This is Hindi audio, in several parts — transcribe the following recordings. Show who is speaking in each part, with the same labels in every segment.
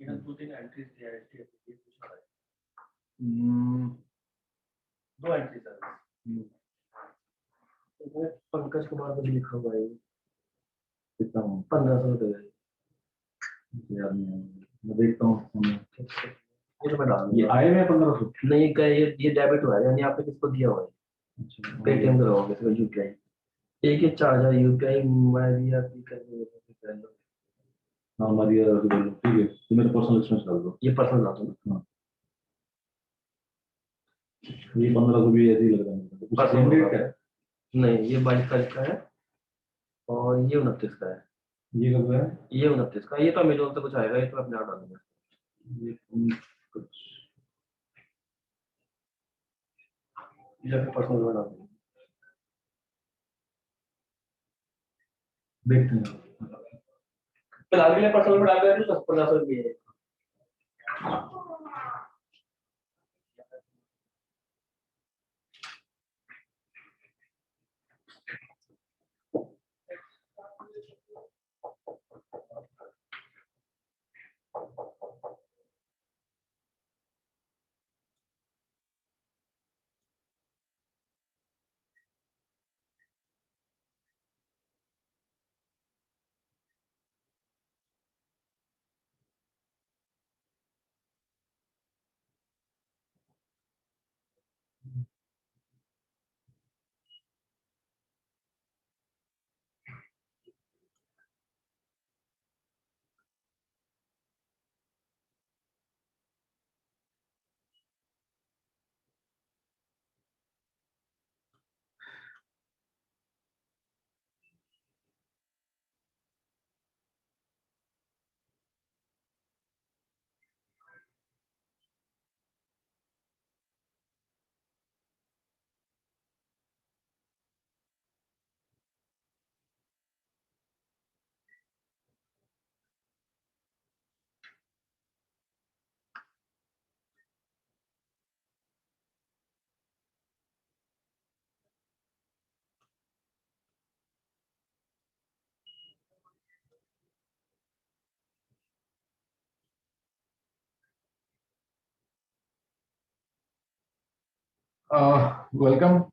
Speaker 1: इधर 2-3 एंट्रीज दिया है ये पूछा है। 2 एंट्रीज है। तो पंकज कुमार को लिखा हुआ है कितना 1500 रुपए यार मैं देखता हूँ ये तो मैं डाल ये आए में 1500 नहीं का ये डेबिट हुआ है यानी आपने किसको दिया हुआ है अच्छा पेटीएम करो किसी को यूपीआई एक ही चार्ज है यूपीआई मैं दिया भी कर लो हाँ हमारी ठीक है तो मेरे पर्सनल एक्सपेंस डाल दो ये पर्सनल डाल दो हाँ ये 1500 भी ऐसे ही लग रहा है पर्सनल रेट का है नहीं ये 22 तारीख का है और ये 29 का है ये कब है ये 29 का ये तो अमेजोन से कुछ आएगा ये तो अपने आप डालूंगा ये कुछ या फिर पर्सनल में डाल दूंगा देखते हैं फिलहाल के लिए पर्सनल में डाल रहे हैं तो 1500 रुपये है
Speaker 2: Welcome.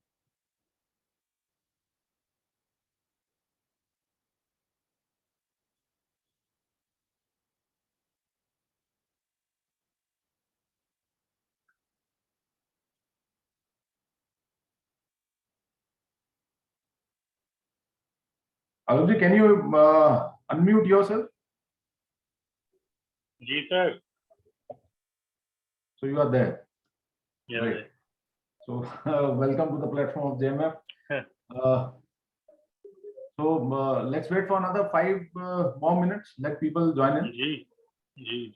Speaker 2: Alonji, can you unmute yourself?
Speaker 3: Ji, sir.
Speaker 2: So you are there.
Speaker 3: Yeah.
Speaker 2: Great. So welcome to the platform of JMF. Let's wait for another 5 more minutes. Let people join in.
Speaker 3: Ji, ji.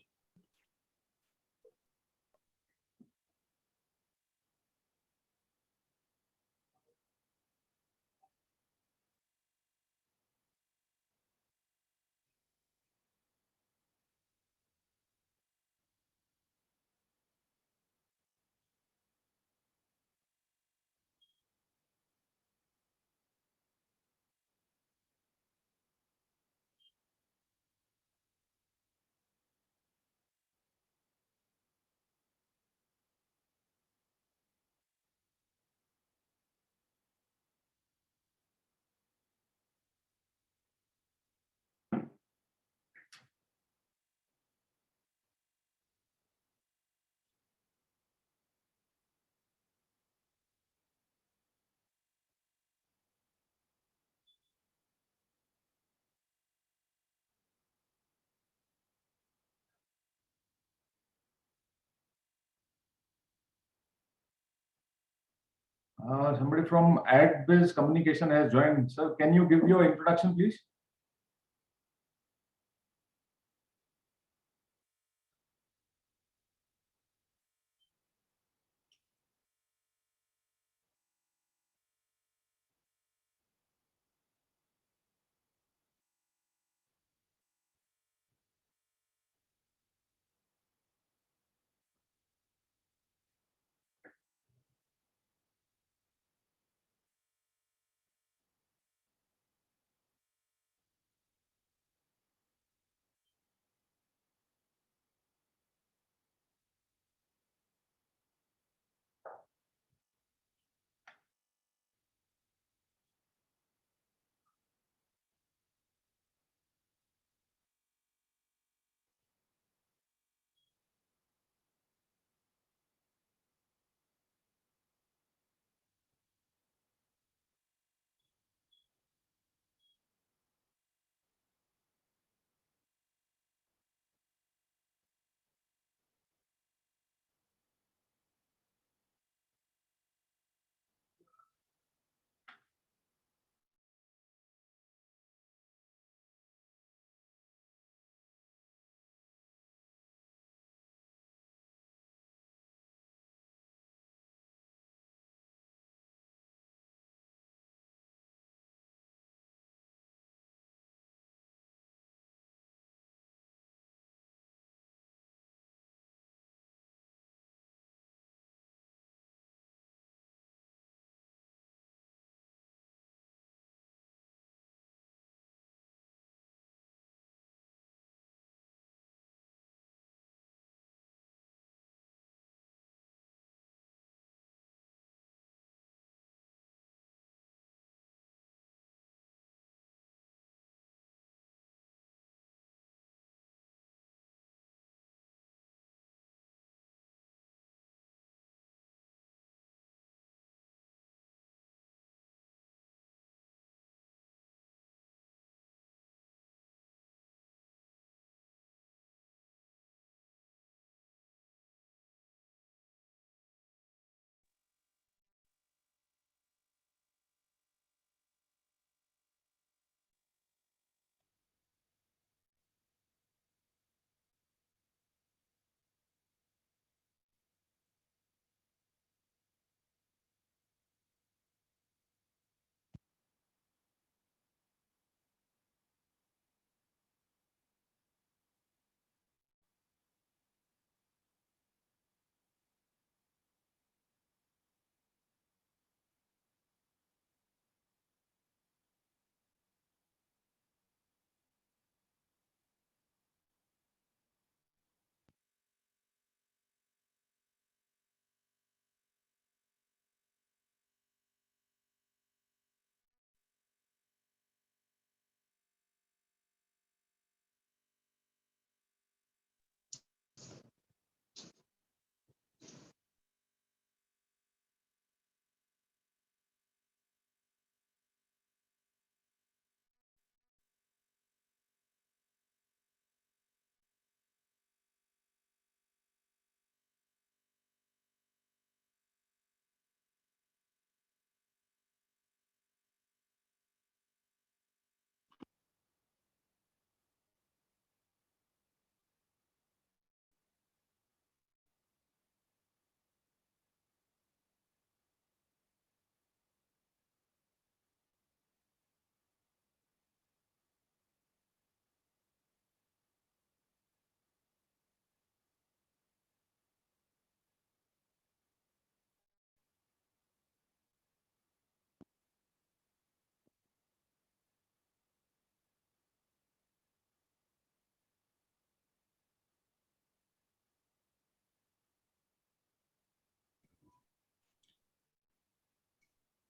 Speaker 2: Somebody from AdBiz Communication has joined. Sir, can you give your introduction, please?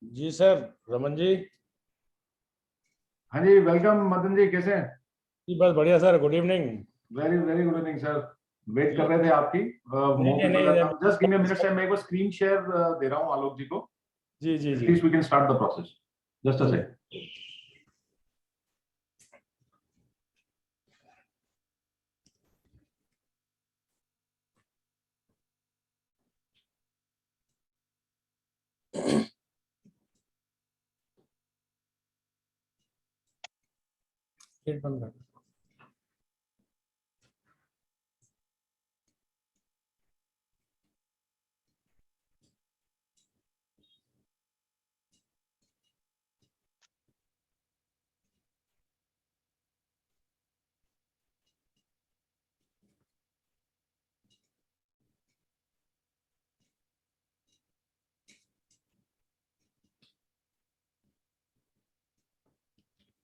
Speaker 4: जी सर, रमन जी।
Speaker 2: हाँ जी, वेलकम मदन जी, कैसे हैं?
Speaker 4: जी बस बढ़िया sir, good evening.
Speaker 2: Very very good evening sir. Wait कर रहे थे आपकी।
Speaker 4: नहीं नहीं,
Speaker 2: just give me a minute से मैं एक स्क्रीन शेयर दे रहा हूँ आलोक जी को।
Speaker 4: जी जी जी
Speaker 2: please we can start the process. Just a second.
Speaker 4: Gate बंद कर।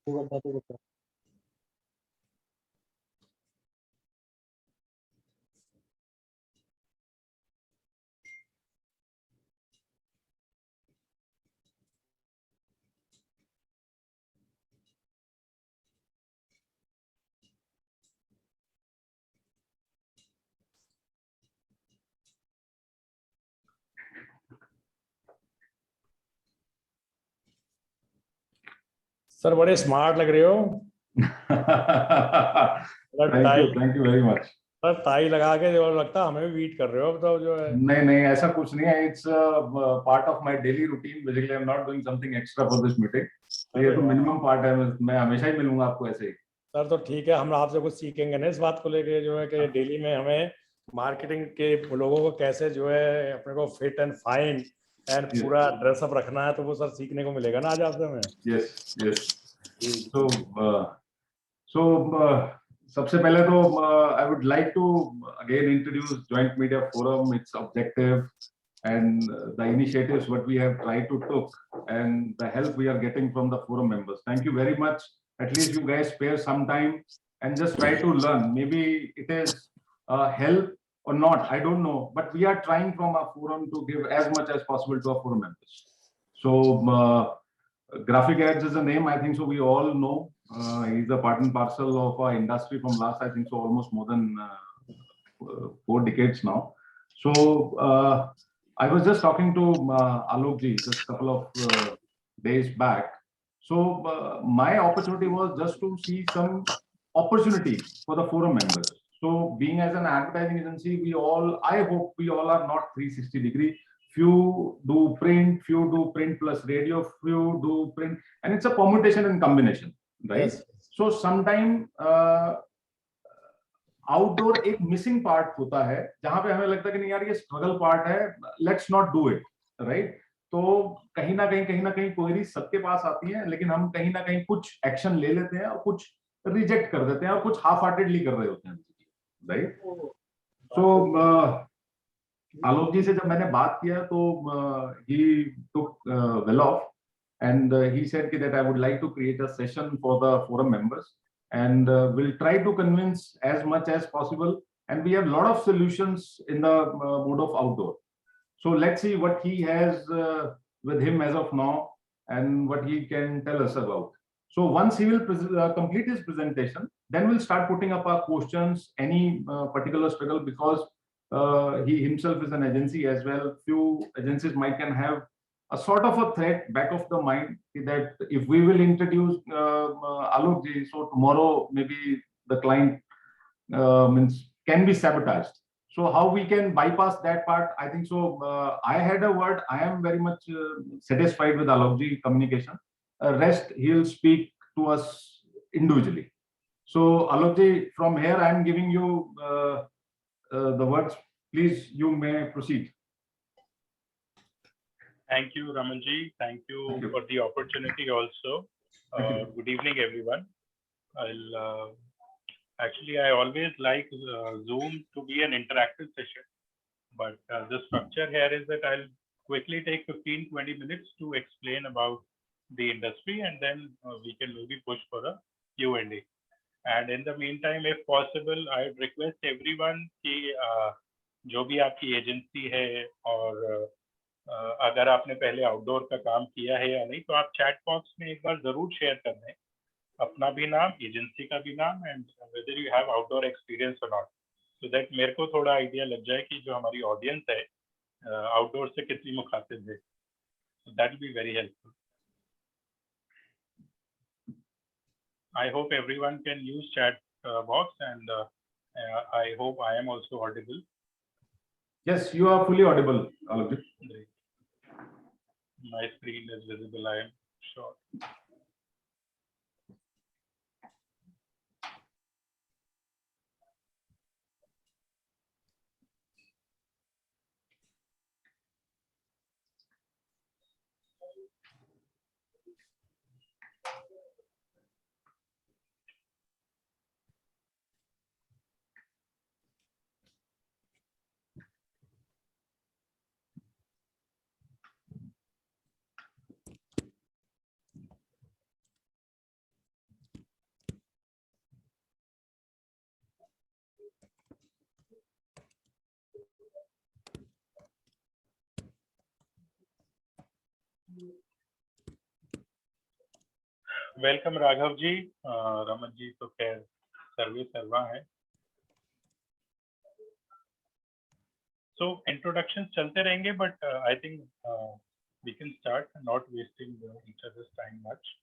Speaker 4: तू बता, तू बता। सर बड़े स्मार्ट लग रहे हो।
Speaker 2: Thank you very much.
Speaker 4: Sir tie लगा के जो लगता है हमें भी बीट कर रहे हो अब तो जो है।
Speaker 2: नहीं नहीं, ऐसा कुछ नहीं है। It's part of my daily routine. Basically I am not doing something extra for this meeting. तो ये तो मिनिमम पार्ट है। मैं हमेशा ही मिलूंगा आपको ऐसे ही।
Speaker 4: सर तो ठीक है, हम आपसे कुछ सीखेंगे ना इस बात को लेके जो है कि डेली में हमें मार्केटिंग के लोगों को कैसे जो है अपने को फिट एंड फाइन एंड पूरा ड्रेसअप रखना है, तो वो सर सीखने को मिलेगा ना आज आपसे हमें।
Speaker 2: Yes yes. तो So, सबसे पहले तो I would like to again introduce Joint Media Forum, its objective, and the initiatives what we have tried to took, and the help we are getting from the forum members. Thank you very much. At least you guys spare some time and just try to learn. Maybe it is help or not, I don't know, but we are trying from our forum to give as much as possible to our forum members. So, Graphic Ads is a name, I think so we all know. He's a part and parcel of our industry from last, I think so, almost more than 4 decades now. So I was just talking to Alok ji just a couple of days back. So my opportunity was just to see some opportunity for the forum members. So being as an advertising agency, I hope we all are not 360-degree. Few do print plus radio, few do print, and it's a permutation and combination, right? Yes. So sometime outdoor एक मिसिंग पार्ट होता है जहां पे हमें लगता है कि नहीं यार ये स्ट्रगल पार्ट है, let's not do it, right? तो कहीं ना कहीं क्वेरीज सबके पास आती है, लेकिन हम कहीं ना कहीं कुछ एक्शन ले लेते हैं और कुछ रिजेक्ट कर देते हैं और कुछ हाफ हार्टेडली कर रहे होते हैं, राइट? सो आलोक जी से जब मैंने बात किया तो ही took well off and he said that I would like to create a session for the forum members, and we'll try to convince as much as possible, and we have a lot of solutions in the mode of outdoor. So let's see what he has with him as of now and what he can tell us about. So once he will complete his presentation, then we'll start putting up our questions, any particular struggle, because he himself is an agency as well. Few agencies might can have a sort of a threat back of the mind that if we will introduce Alok ji, so tomorrow maybe the client means can be sabotaged. So how we can bypass that part? I think so. I had a word. I am very much satisfied with Alok ji communication. Rest he'll speak to us individually. So Alok ji, from here I am giving you the words. Please, you may proceed.
Speaker 3: Thank you, Ramanji. Thank you for the opportunity also. Good evening, everyone. Actually, I always like Zoom to be an interactive session, but the structure here is that I'll quickly take 15-20 minutes to explain about the industry, and then we can maybe push for a Q&A. And in the meantime, if possible, I request everyone कि जो भी आपकी एजेंसी है और अगर आपने पहले आउटडोर का काम किया है या नहीं, तो आप चैट बॉक्स में एक बार जरूर शेयर कर दें अपना भी नाम, एजेंसी का भी नाम, and whether you have outdoor experience और नॉट, सो दैट मेरे को थोड़ा आइडिया लग जाए कि जो हमारी ऑडियंस है आउटडोर से कितनी मुखातिब है. So that will be very helpful. I hope everyone can use chat box, and I hope I am also audible.
Speaker 2: Yes, you are fully audible, all of you.
Speaker 3: My screen is visible, I am sure. Welcome Raghav ji. Raman ji तो खैर सर्वे सर्वा है. So introductions चलते रहेंगे, but I think we can start, not wasting each other's time much.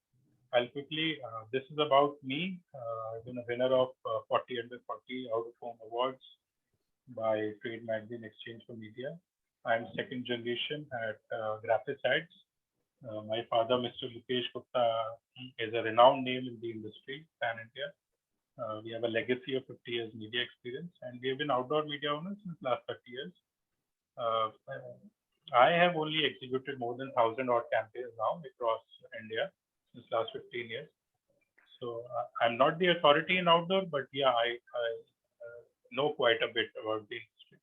Speaker 3: I'll quickly, this is about me. I've been a winner of 40 under 40 out of home awards by Trade Magazine Exchange for Media. I'm second generation at Graphisad. My father, Mr. Mukesh Gupta, is a renowned name in the industry, pan India. We have a legacy of 50 years media experience, and we have been outdoor media owners since last 30 years. I have only executed more than 1,000 odd campaigns now across India since last 15 years. So I'm not the authority in outdoor, but yeah, I know quite a bit about the industry.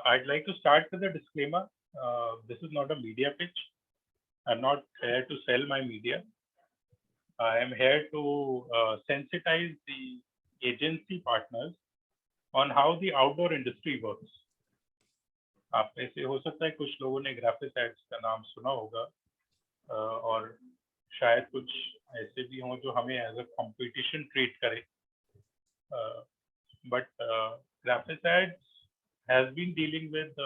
Speaker 3: I'd like to start with a disclaimer. This is not a media pitch. I'm not here to sell my media. I am here to sensitize the agency partners on how the outdoor industry works. आप में से हो सकता है कुछ लोगों ने ग्राफिसाइड्स का नाम सुना होगा, और शायद कुछ ऐसे भी हों जो हमें एज अ कंपटीशन ट्रीट करें. But Graphisad has been dealing with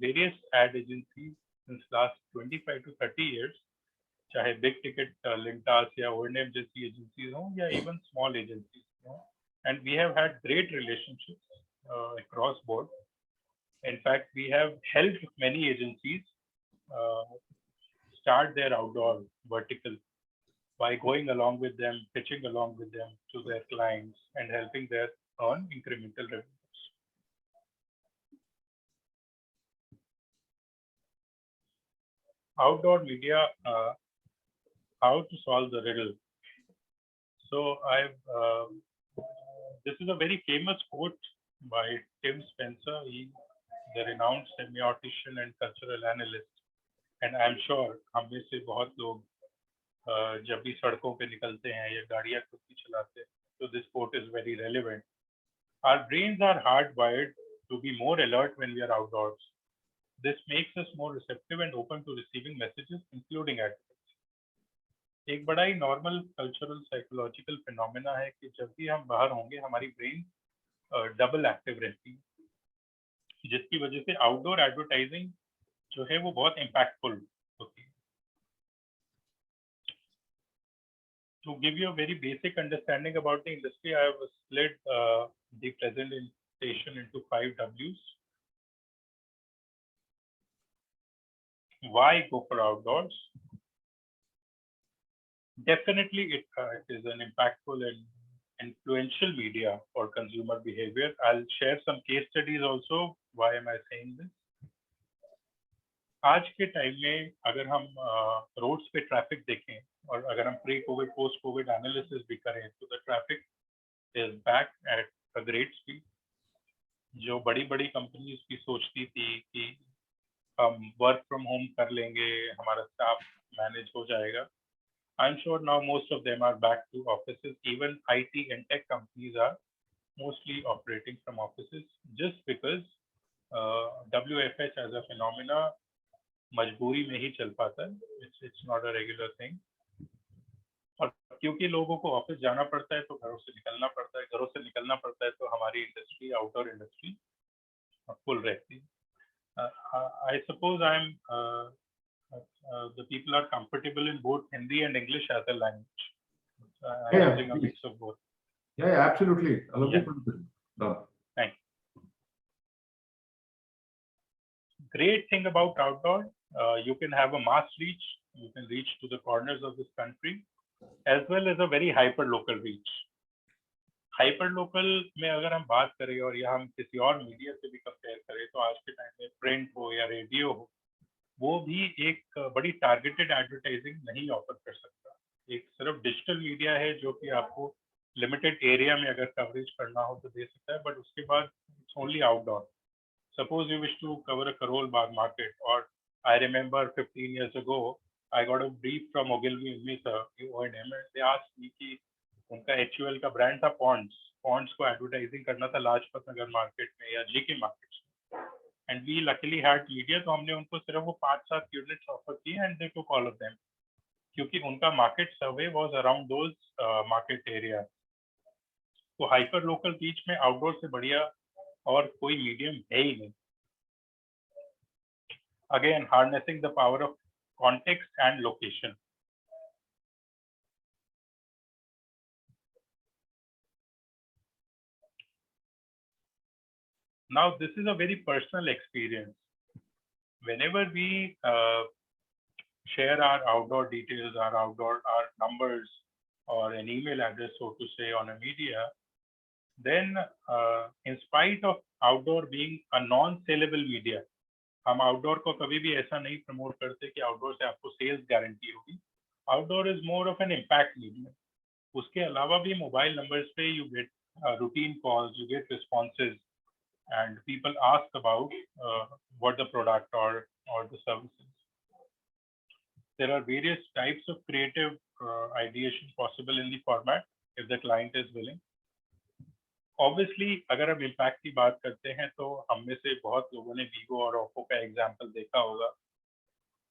Speaker 3: various ad agencies since last 25 to 30 years. चाहे big ticket Lintas या O&M जैसी agencies हों या even small agencies हों, and we have had great relationships across board. In fact, we have helped many agencies start their outdoor vertical by going along with them, pitching along with them to their clients, and helping them earn incremental revenues. Outdoor media, how to solve the riddle. So this is a very famous quote by Tim Spencer. He is a renowned semiotician and cultural analyst. And I'm sure हम में से बहुत लोग जब भी सड़कों पे निकलते हैं या गाड़ियाँ खुद की चलाते हैं, तो this quote is very relevant. Our brains are hardwired to be more alert when we are outdoors. This makes us more receptive and open to receiving messages, including advertising. एक बड़ा ही नॉर्मल कल्चरल साइकोलॉजिकल फिनोमेना है कि जब भी हम बाहर होंगे हमारी ब्रेन डबल एक्टिव रहती है, जिसकी वजह से आउटडोर एडवर्टाइजिंग जो है वो बहुत इम्पैक्टफुल होती है. To give you a very basic understanding about the industry, I have split the presentation into 5 W's. Why go for outdoors? Definitely, it is an impactful and influential media for consumer behavior. I'll share some case studies also. Why am I saying this? आज के टाइम में अगर हम रोड्स पे ट्रैफिक देखें और अगर हम pre Covid post Covid analysis भी करें, तो the traffic is back at a great speed. जो बड़ी बड़ी कंपनीज की सोचती थी कि हम वर्क फ्रॉम होम कर लेंगे, हमारा स्टाफ मैनेज हो जाएगा, I'm sure now most of them are back to offices. Even IT and tech companies are mostly operating from offices just because WFH as a phenomena मजबूरी में ही चल पाता है. It's not a regular thing. और क्योंकि लोगों को ऑफिस जाना पड़ता है तो घरों से निकलना पड़ता है, घरों से निकलना पड़ता है तो हमारी इंडस्ट्री, आउटडोर इंडस्ट्री फुल रहती है. I suppose the people are comfortable in both Hindi and English as a language. I'm using a mix of both.
Speaker 2: Yeah, absolutely.
Speaker 3: Thanks. Great thing about outdoor, you can have a mass reach. You can reach to the corners of this country, as well as a very hyper local reach. Hyper local में अगर हम बात करें और या हम किसी और मीडिया से भी कंपेयर करें तो आज के टाइम में प्रिंट हो या रेडियो हो, वो भी एक बड़ी टारगेटेड एडवर्टाइजिंग नहीं ऑफर कर सकता. एक सिर्फ डिजिटल मीडिया है जो कि आपको लिमिटेड एरिया में अगर कवरेज करना हो तो दे सकता है, बट उसके बाद it's only outdoor. Suppose you wish to cover a Karol Bagh market, or I remember 15 years ago, I got a brief from Ogilvy and Mehta, O&M, and they asked me कि उनका HUL का ब्रांड था Ponds. Ponds को एडवर्टाइजिंग करना था लाजपत नगर मार्केट में या जीके मार्केट में. And we luckily had media, तो हमने उनको सिर्फ वो 5-7 यूनिट्स ऑफर किए and they took all of them, क्योंकि उनका market survey was around those market area. तो हाइपर लोकल रीच में आउटडोर से बढ़िया और कोई मीडियम है ही नहीं. Again, harnessing the power of context and location. Now, this is a very personal experience. Whenever we share our outdoor details, our numbers, or an email address, so to say, on a media, then in spite of outdoor being a non-saleable media, हम आउटडोर को कभी भी ऐसा नहीं प्रमोट करते कि आउटडोर से आपको सेल्स गारंटी होगी. Outdoor is more of an impact media. उसके अलावा भी मोबाइल नंबर्स पे you get routine calls, you get responses, and people ask about what the product और the services. There are various types of creative ideation possible in the format if the client is willing. Obviously अगर हम इम्पैक्ट की बात करते हैं तो हम में से बहुत लोगों ने वीवो और ओप्पो का एग्जांपल देखा होगा.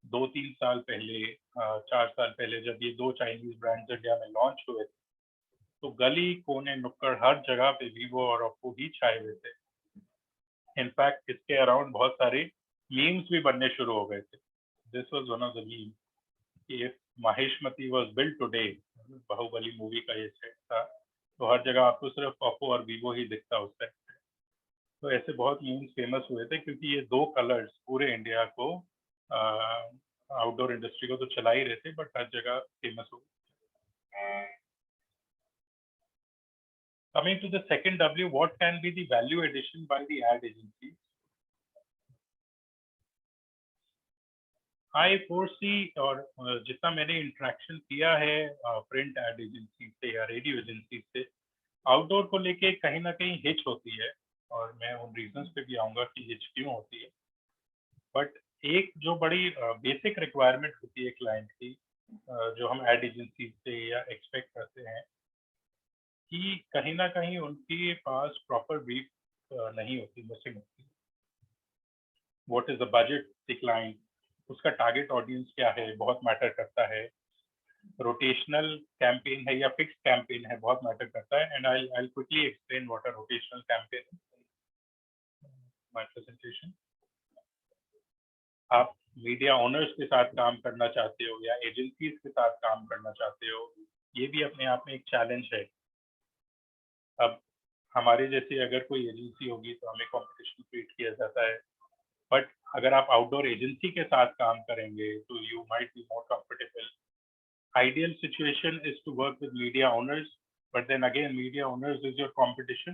Speaker 3: 2-3 साल पहले, 4 साल पहले जब ये दो चाइनीज ब्रांड्स इंडिया में लॉन्च हुए थे, तो गली कोने नुक्कड़ हर जगह पे वीवो और ओप्पो ही छाए हुए थे. इनफैक्ट इसके अराउंड बहुत सारे मीम्स भी बनने शुरू हो गए थे. This was one of the meme कि if Mahishmati was built today, Baahubali movie का ये सेट था, तो हर जगह आपको सिर्फ ओप्पो और वीवो ही दिखता उस टाइम पे. तो ऐसे बहुत मीम्स फेमस हुए थे क्योंकि ये दो कलर्स पूरे इंडिया को, आउटडोर इंडस्ट्री को तो चला ही रहे थे, बट हर जगह फेमस हो गए. Coming to the second W, what can be the value addition by the ad agency? I foresee, और जितना मैंने इंटरेक्शन किया है प्रिंट एड एजेंसी से या रेडियो एजेंसी से, आउटडोर को लेके कहीं ना कहीं हिच होती है, और मैं उन रीजंस पे भी आऊंगा कि हिच क्यों होती है. बट एक जो बड़ी बेसिक रिक्वायरमेंट होती है क्लाइंट की, जो हम एड एजेंसी से या एक्सपेक्ट करते हैं, कि कहीं ना कहीं उनके पास प्रॉपर ब्रीफ नहीं होती, मिसिंग होती. What is the budget the client, उसका टारगेट ऑडियंस क्या है, बहुत मैटर करता है. रोटेशनल कैंपेन है या फिक्स कैंपेन है, बहुत मैटर करता है. And I quickly explain what a rotational campaign my presentation. आप मीडिया ओनर्स के साथ काम करना चाहते हो या एजेंसीज के साथ काम करना चाहते हो, ये भी अपने आप में एक चैलेंज है. अब हमारे जैसे अगर कोई एजेंसी होगी तो हमें कंपटीशन क्रिएट किया जाता है, बट अगर आप आउटडोर एजेंसी के साथ काम करेंगे तो you might be more comfortable. Ideal situation is to work with media owners, but then again media owners is your competition,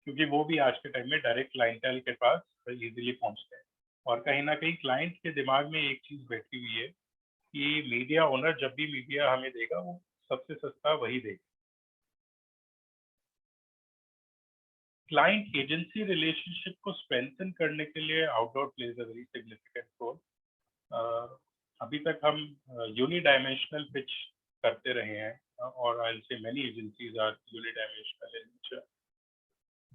Speaker 3: क्योंकि वो भी आज के टाइम में डायरेक्ट क्लाइंटेल के पास इजीली पहुंचते हैं. और कहीं ना कहीं क्लाइंट के दिमाग में एक चीज बैठी हुई है कि मीडिया ओनर जब भी मीडिया हमें देगा वो सबसे सस्ता वही देगा. क्लाइंट एजेंसी रिलेशनशिप को स्ट्रेंथन करने के लिए outdoor plays a very significant role. अभी तक हम यूनी डायमेंशनल पिच करते रहे हैं, और I'll say many agencies are unidimensional in nature.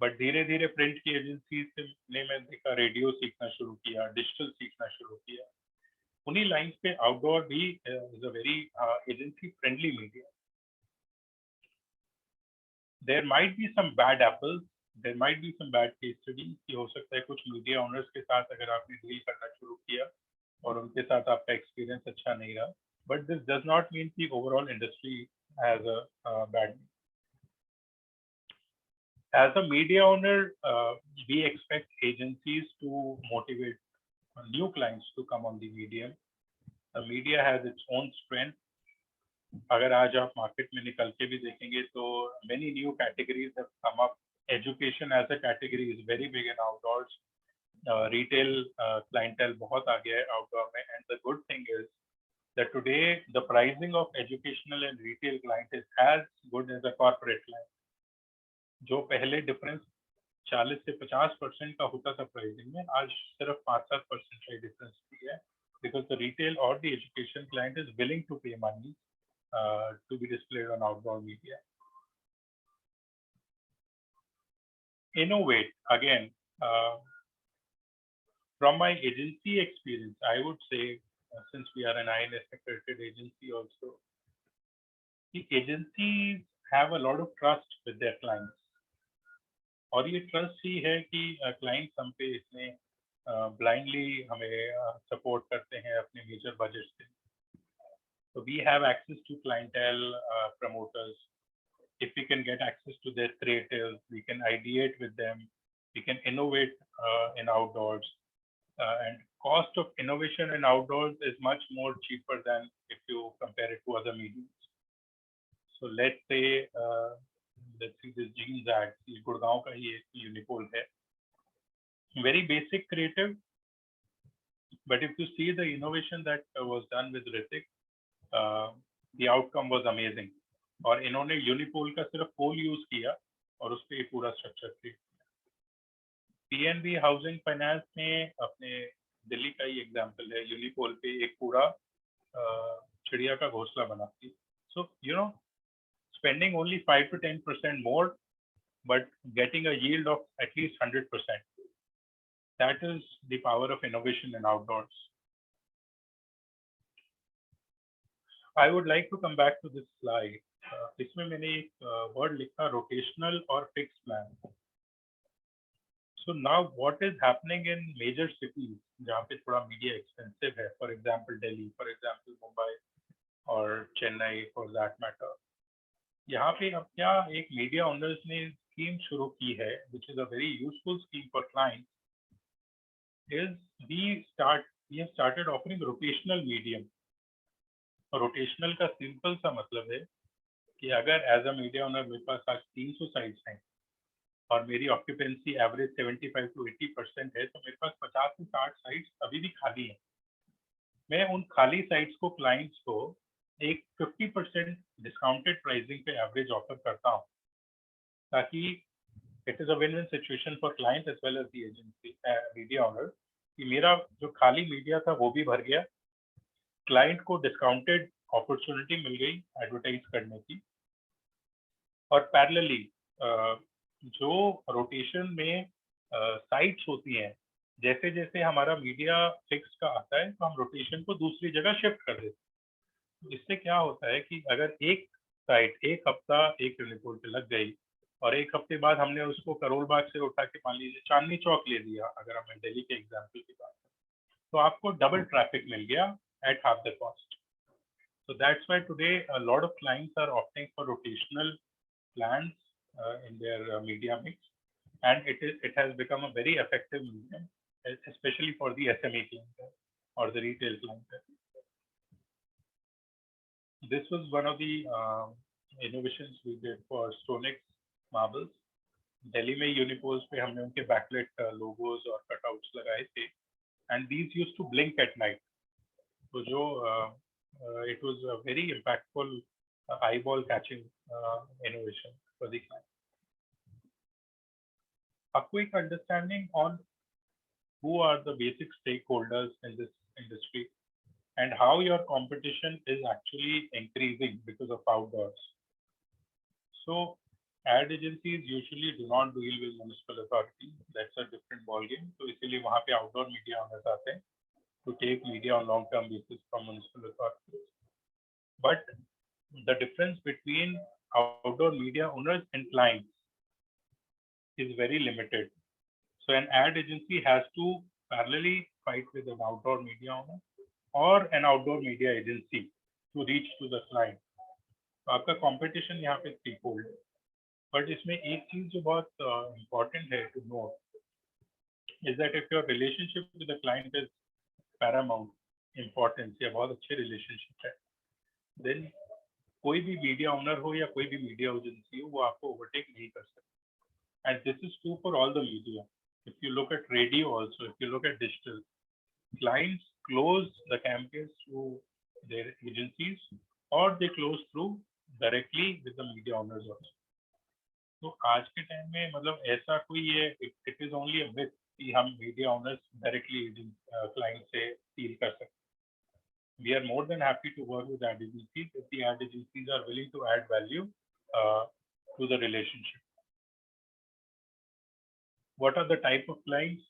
Speaker 3: But धीरे धीरे प्रिंट की एजेंसी ने मैं देखा रेडियो सीखना शुरू किया, डिजिटल सीखना शुरू किया. उन्हीं लाइंस पे आउटडोर भी is a very agency friendly media. There might be some bad apples, there might be some bad case studies कि हो सकता है कुछ मीडिया ओनर्स के साथ अगर आपने डील करना शुरू किया और उनके साथ आपका एक्सपीरियंस अच्छा नहीं रहा, but this does not mean कि overall industry has a bad. As a media owner, we expect agencies to motivate new clients to come on the medium. The media has its own strength. अगर आज आप मार्केट में निकल के भी देखेंगे तो many new categories have come up. Education as a category is very big in outdoors. Retail clientele बहुत आ गया है outdoor में, and the good thing is that today the pricing of educational and retail client is as good as a corporate client. जो पहले डिफरेंस 40 से 50% का होता था प्राइसिंग में, आज सिर्फ 5-7% का डिफरेंस भी है, because the retail or the education client is willing to pay money to be displayed on outdoor media. Innovate again, from my agency experience, I would say, since we are an INS accredited agency also, the agencies have a lot of trust with their clients. और ये ट्रस्ट ही है कि क्लाइंट्स हम पे इतने ब्लाइंडली हमें सपोर्ट करते हैं अपने मेजर बजट से. So we have access to clientele, promoters. If we can get access to their creatives, we can ideate with them, we can innovate in outdoors, and cost of innovation in outdoors is much more cheaper than if you compare it to other mediums. So let's say let's see this jeans ad, ये गुड़गांव का ही एक यूनिपोल है, very basic creative, but if you see the innovation that was done with Ritik, the outcome was amazing. और इन्होंने यूनिपोल का सिर्फ पोल यूज किया और उस पे पूरा स्ट्रक्चर क्रिएट किया. पीएनबी हाउसिंग फाइनेंस ने अपने दिल्ली का ही एग्जांपल है, यूनिपोल पे एक पूरा चिड़िया का घोंसला बनाती. So you know, spending only 5 to 10% more, but getting a yield of at least 100%. That is the power of innovation in outdoors. I would like to come back to this slide. इसमें मैंने एक word लिखा rotational or fixed plan. So now what is happening in major cities जहाँ पे थोड़ा media expensive है, for example Delhi, for example Mumbai or Chennai for that matter. यहाँ पे अब क्या एक मीडिया ओनर्स ने स्कीम शुरू की है, which is a very useful scheme for clients, is we have started offering rotational medium. Rotational का सिंपल सा मतलब है कि अगर एज अ मीडिया ओनर मेरे पास आज 300 साइट्स हैं और मेरी ऑक्यूपेंसी एवरेज 75 to 80% है, तो मेरे पास 50 से 60 साइट्स अभी भी खाली हैं. मैं उन खाली साइट्स को क्लाइंट्स को एक 50% डिस्काउंटेड प्राइसिंग पे एवरेज ऑफर करता हूँ, ताकि it is a win win situation for client as well as the agency media owner, कि मेरा जो खाली मीडिया था वो भी भर गया, क्लाइंट को डिस्काउंटेड अपॉर्चुनिटी मिल गई एडवर्टाइज करने की, और पैरेलली जो रोटेशन में साइट्स होती हैं, जैसे जैसे हमारा मीडिया फिक्स का आता है तो हम रोटेशन को दूसरी जगह शिफ्ट कर देते हैं. इससे क्या होता है कि अगर एक साइट एक हफ्ता एक यूनिपोल पे लग गई और एक हफ्ते बाद हमने उसको करोल बाग से उठा के मान लीजिए चांदनी चौक ले दिया, अगर हमें दिल्ली के एग्जाम्पल की बात करें, तो आपको डबल ट्रैफिक मिल गया at half the cost. So that's why today a lot of clients are opting for rotational plans in their media mix, and it has become a very effective medium, especially for the SME clientele or the retail clientele. This was one of the innovations we did for Stonex marbles. Delhi में यूनिपोल्स पे हमने उनके बैकलाइट लोगोस और कटआउट्स लगाए थे, and these used to blink at night. तो जो it was a very impactful eyeball catching innovation for the client. A quick understanding on who are the basic stakeholders in this industry and how your competition is actually increasing because of outdoors. So ad agencies usually do not deal with municipal authorities. That's a different ballgame. So इसलिए वहाँ पे outdoor media owners आते हैं to take media on long-term basis from municipal authorities. But the difference between outdoor media owners and clients is very limited. So an ad agency has to parallelly fight with an outdoor media owner or an outdoor media agency to reach to the client. तो आपका competition यहाँ पे threefold है. But इसमें एक चीज जो बहुत important है to know is that if your relationship with the client is paramount importance या बहुत अच्छे relationship है, then कोई भी media owner हो या कोई भी media agency हो वो आपको overtake नहीं कर सकता. And this is true for all the media. If you look at radio also, if you look at digital, clients close the campaigns through their agencies or they close through directly with the media owners also. तो आज के टाइम में मतलब ऐसा कोई ये it is only a myth कि हम media owners directly client से deal कर सकते. We are more than happy to work with ad agencies if the ad agencies are willing to add value to the relationship. What are the type of clients?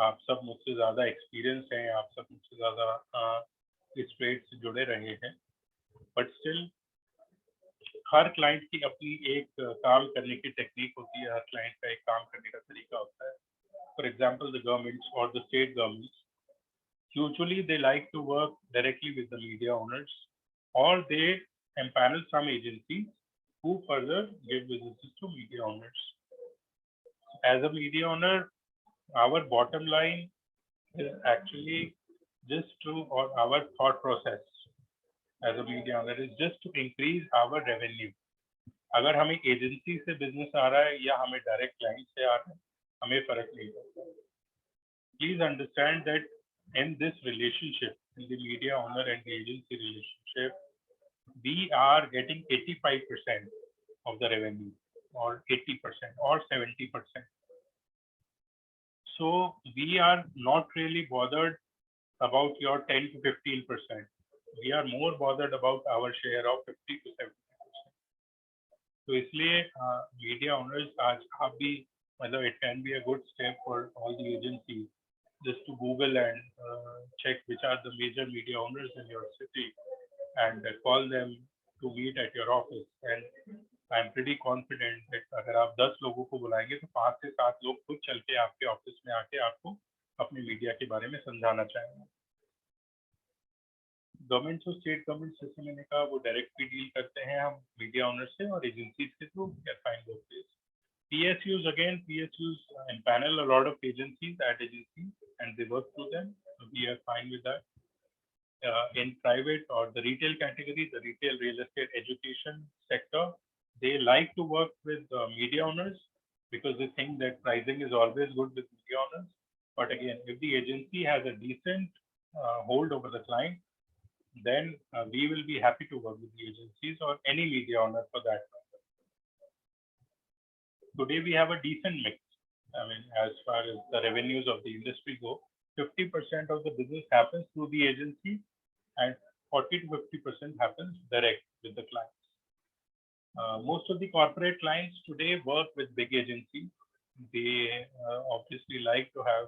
Speaker 3: आप सब मुझसे ज़्यादा एक्सपीरियंस हैं, आप सब मुझसे ज़्यादा इस ट्रेड से जुड़े रहे हैं, बट स्टिल हर क्लाइंट की अपनी एक काम करने की टेक्निक होती है, हर क्लाइंट का एक काम करने का तरीका होता है. फॉर एग्जांपल द गवर्नमेंट्स और the state governments usually they like to work directly with the media owners or they empanel some agencies who further give businesses to media owners. As a media owner, our bottom line is actually just to, or our thought process as a media owner is just to increase our revenue. अगर हमें एजेंसी से बिजनेस आ रहा है या हमें डायरेक्ट क्लाइंट से आ रहा है, हमें फर्क नहीं पड़ता. Please understand that in this relationship, in the media owner and the agency relationship, we are getting 85% of the revenue, or 80%, or 70%. So we are not really bothered about your 10 to 15%. We are more bothered about our share of 50 to 70%. So इसलिए media owners आज आप भी मतलब it can be a good step for all the agencies just to Google and check which are the major media owners in your city and call them to meet at your office. And I'm pretty confident that अगर आप 10 लोगों को बुलाएंगे तो 5 से 7 लोग खुद चल के आपके ऑफिस में आके आपको अपनी मीडिया के बारे में समझाना चाहेंगे. गवर्नमेंट और स्टेट गवर्नमेंट जैसे मैंने कहा वो डायरेक्ट भी डील करते हैं हम मीडिया ओनर से और एजेंसीज के through. PSUs again, PSUs empanel a lot of agencies, ad agencies, and they work through them. So we are fine with that. In private or the retail category, the retail real estate education sector, they like to work with media owners because they think that pricing is always good with media owners. But again, if the agency has a decent hold over the client, then we will be happy to work with the agencies or any media owner for that matter. Today we have a decent mix. I mean, as far as the revenues of the industry go, 50% of the business happens through the agency and 40 to 50% happens direct with the clients. Most of the corporate clients today work with big agencies. They obviously like to have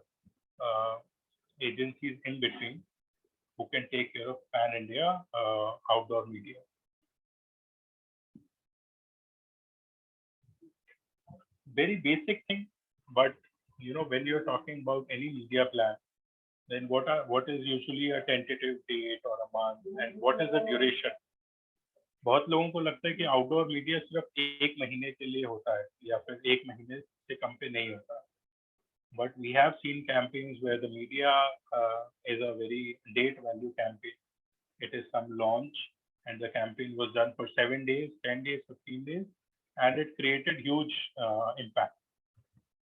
Speaker 3: agencies in between who can take care of pan-India outdoor media. Very basic thing, but you know, when you're talking about any media plan, then what is usually a tentative date or a month, and what is the duration? बहुत लोगों को लगता है कि आउटडोर मीडिया सिर्फ एक महीने के लिए होता है या फिर एक महीने से कम पे नहीं होता. But we have seen campaigns where the media is a very date value campaign. It is some launch and the campaign was done for 7 days, 10 days, 15 days, and it created huge impact.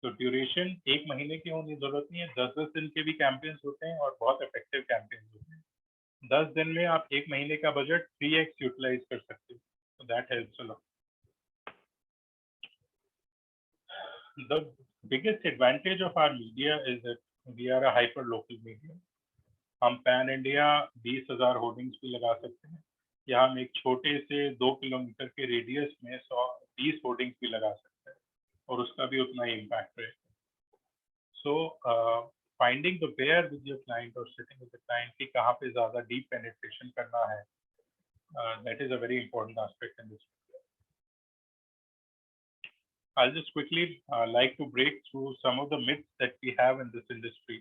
Speaker 3: So duration एक महीने की होने की जरूरत नहीं है, 10-10 दिन के भी campaigns होते हैं और बहुत effective campaigns होते हैं. 10 दिन में आप एक महीने का बजट 3x यूटिलाइज कर सकते हो. So that helps a lot. The biggest advantage of our media is that we are a hyper local media. हम पैन इंडिया 20,000 होर्डिंग्स भी लगा सकते हैं, या हम एक छोटे से 2 किलोमीटर के रेडियस में 120 होर्डिंग्स भी लगा सकते हैं और उसका भी उतना ही इम्पैक्ट रहेगा. So finding the pair with your client or sitting with the client कि कहाँ पे ज़्यादा deep penetration करना है, that is a very important aspect in this. I'll just quickly like to break through some of the myths that we have in this industry.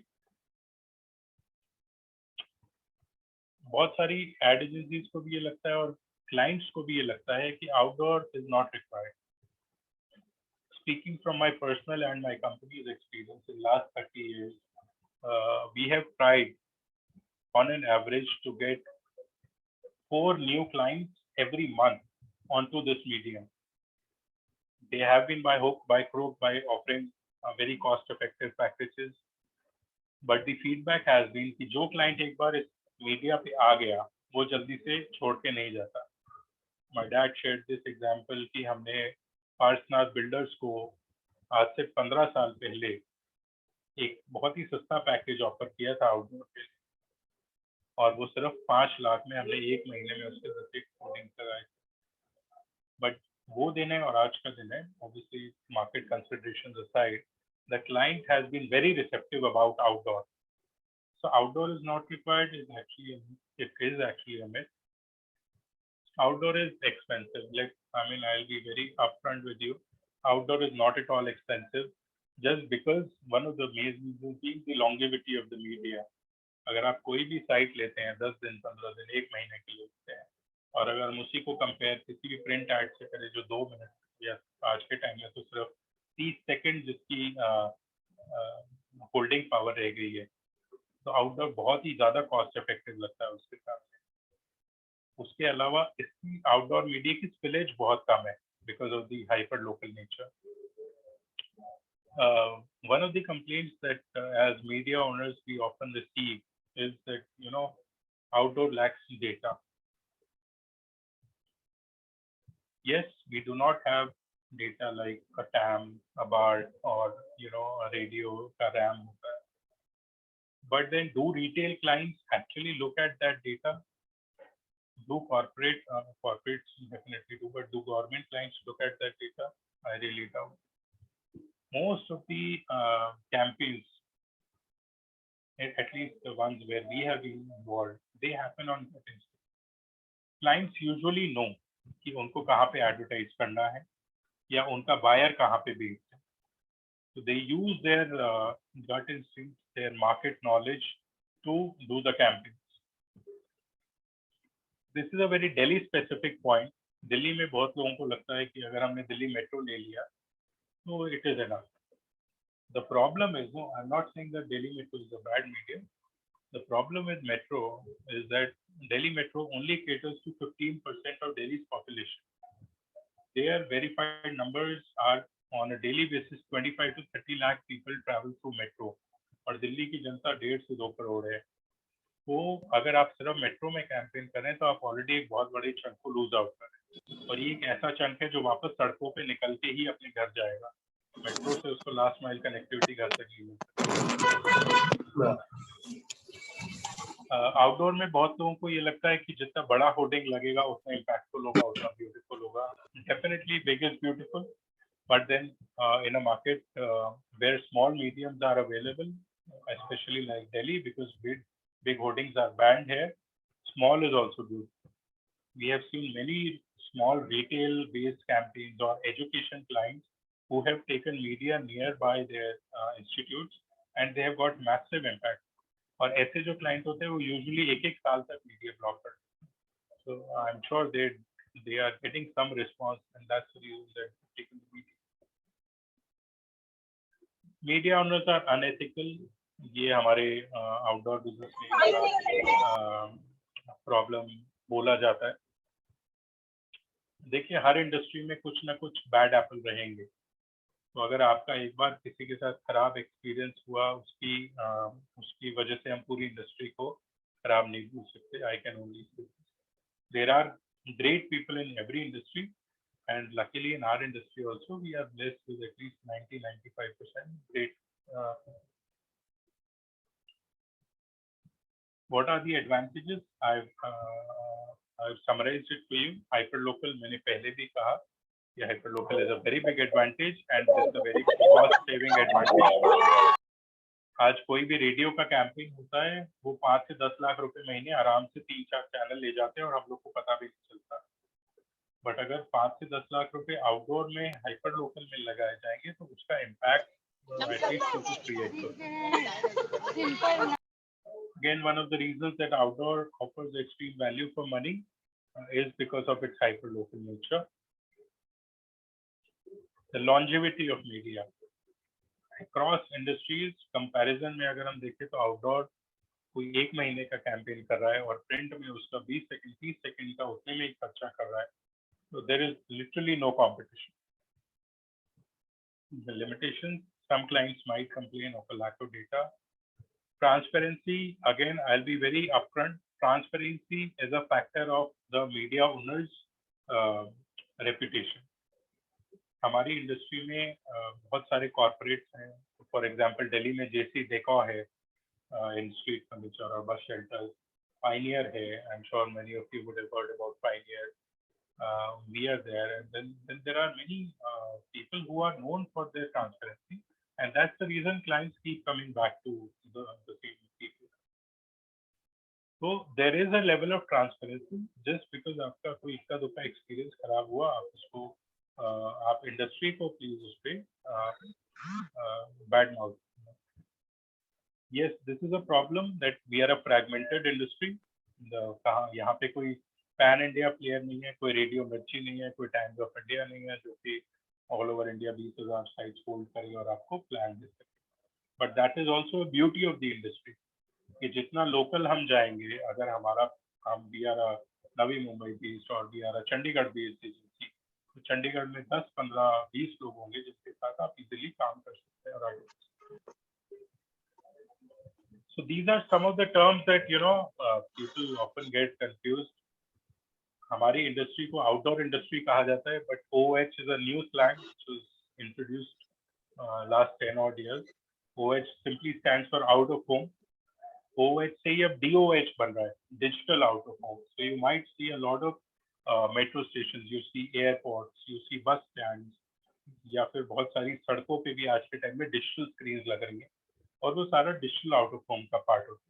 Speaker 3: बहुत सारी ad agencies को भी ये लगता है और clients को भी ये लगता है कि outdoor is not required. Speaking from my personal and my company's experience in last 30 years, we have tried on an average to get 4 new clients every month onto this medium. They have been by hook, by crook, by offering very cost-effective packages. But the feedback has been कि जो client एक बार इस media पे आ गया, वो जल्दी से छोड़ के नहीं जाता. My dad shared this example कि हमने पार्सनाथ बिल्डर्स को आज से 15 साल पहले एक बहुत ही सस्ता पैकेज ऑफर किया था आउटडोर के, और वो सिर्फ 5 लाख में हमने 1 महीने में उसके 10 होर्डिंग्स लगाए. बट वो दिन है और आज का दिन है, obviously market considerations aside, the client has been very receptive about outdoor. So outdoor is not required is actually a myth. Outdoor is expensive. I'll be very upfront with you. Outdoor is not at all expensive, just because one of the main reasons being the longevity of the media. अगर आप कोई भी साइट लेते हैं 10 दिन, 15 दिन, 1 महीने के लिए लेते हैं, और अगर हम उसी को कंपेयर किसी भी प्रिंट एड से करें जो 2 मिनट या आज के टाइम में तो सिर्फ 30 सेकंड जिसकी होल्डिंग पावर रह गई है, तो आउटडोर बहुत ही ज़्यादा कॉस्ट इफेक्टिव लगता है उसके साथ. उसके अलावा इसकी आउटडोर मीडिया की स्पिलेज बहुत कम है because of the hyper local nature. One of the complaints that as media owners we often receive is that outdoor lacks data. Yes, we do not have data like a TAM, a BART, or a radio, a RAM. But then, do retail clients actually look at that data? Do corporates definitely do, but do government clients look at that data? I really doubt. Most of the campaigns, at least the ones where we have been involved, they happen on that instant. Clients usually know कि उनको कहाँ पे advertise करना है या उनका buyer कहाँ पे based है. So they use their gut instinct, their market knowledge to do the campaigns. This is a very Delhi specific point. Delhi में बहुत लोगों को लगता है कि अगर हमने दिल्ली मेट्रो ले लिया तो it is enough. The problem is, no, I'm not saying that Delhi Metro is a bad medium. The problem with Metro is that Delhi Metro only caters to 15% of Delhi's population. Their verified numbers are on a daily basis 25 to 30 lakh people travel through Metro. और दिल्ली की जनता 1.5 से 2 करोड़ है. तो अगर आप सिर्फ मेट्रो में कैंपेन करें तो आप ऑलरेडी एक बहुत बड़ी चंक को लूज आउट करें, और ये एक ऐसा चंक है जो वापस सड़कों पे निकल के ही अपने घर जाएगा. मेट्रो से उसको लास्ट माइल कनेक्टिविटी घर तक नहीं मिलती. आउटडोर में बहुत लोगों को ये लगता है कि जितना बड़ा होर्डिंग लगेगा उतना इम्पैक्टफुल होगा, उतना ब्यूटीफुल होगा. Definitely big is beautiful, but then in a market where small mediums are available, especially like Delhi, because big hoardings are banned here, small is also good. We have seen many small retail based campaigns or education clients who have taken media nearby their institutes and they have got massive impact. और ऐसे जो clients होते हैं वो usually एक साल तक media block करते हैं. So I'm sure they are getting some response, and that's the reason that they've taken the media. Media owners are unethical. ये हमारे आउटडोर बिजनेस में प्रॉब्लम बोला जाता है. देखिए, हर इंडस्ट्री में कुछ ना कुछ बैड एप्पल रहेंगे. तो अगर आपका एक बार किसी के साथ खराब एक्सपीरियंस हुआ, उसकी वजह से हम पूरी इंडस्ट्री को खराब नहीं बोल सकते. I can only say there are great people in every industry, and luckily in our industry also we are blessed with at least 90-95% great What are the advantages? I've summarized it to you. Hyperlocal मैंने पहले भी कहा कि hyperlocal is a very big advantage and it's a very cost saving advantage. आज कोई भी रेडियो का कैंपेन होता है वो 5 से 10 लाख रुपए महीने आराम से 3-4 चैनल ले जाते हैं और हम लोग को पता भी नहीं चलता। बट अगर 5 से 10 लाख रुपए आउटडोर में हाइपर लोकल में लगाए जाएंगे तो उसका impact at least 2 to 3x। Again, one of the reasons that outdoor offers extreme value for money is because of its hyper-local nature. The longevity of media. Across industries, comparison में अगर हम देखें तो outdoor कोई 1 महीने का कैंपेन कर रहा है और प्रिंट में उसका 20 सेकंड 30 सेकंड का उतने में ही खर्चा कर रहा है। So there is literally no competition. The limitations, some clients might complain of a lack of data. Transparency, again, I'll be very upfront. Transparency is a factor of the media owner's reputation. हमारी इंडस्ट्री में बहुत सारे कॉर्पोरेट्स हैं, फॉर एग्जांपल दिल्ली में जेसी डेको है इन स्ट्रीट फर्नीचर और बस शेल्टर्स, पायनियर है, I am sure many of you would have heard about Pioneer. We are there, and then there are many people who are known for their transparency, and that's the reason clients keep coming back to the same people. So there is a level of transparency. Just because आपका कोई इक्का दुक्का एक्सपीरियंस खराब हुआ, आप उसको आप इंडस्ट्री को प्लीज उस पे bad mouth. Yes, this is a problem that we are a fragmented industry. कहाँ यहाँ पे कोई पैन इंडिया प्लेयर नहीं है, कोई रेडियो मिर्ची नहीं है, कोई टाइम्स ऑफ इंडिया नहीं है जो कि all over India 20,000 sites hold करे और आपको प्लान दे सके. But that is also beauty of the industry कि जितना लोकल हम जाएंगे, अगर हम we are a Navi Mumbai based और we are a Chandigarh based agency, तो चंडीगढ़ में 10, 15, 20 लोग होंगे जिसके साथ आप इजीली काम कर सकते हैं और आगे. So these are some of the terms that people often get confused. हमारी इंडस्ट्री को आउटडोर इंडस्ट्री कहा जाता है, but OH is a new slang which was introduced last 10 odd years. OH simply stands for out of home. OH से ही अब DOH बन रहा है, digital out of home. So you might see a lot of metro stations, you see airports, you see bus stands, या फिर बहुत सारी सड़कों पे भी आज के टाइम में डिजिटल स्क्रीन लग रही है और वो सारा डिजिटल आउट ऑफ होम का पार्ट होता है.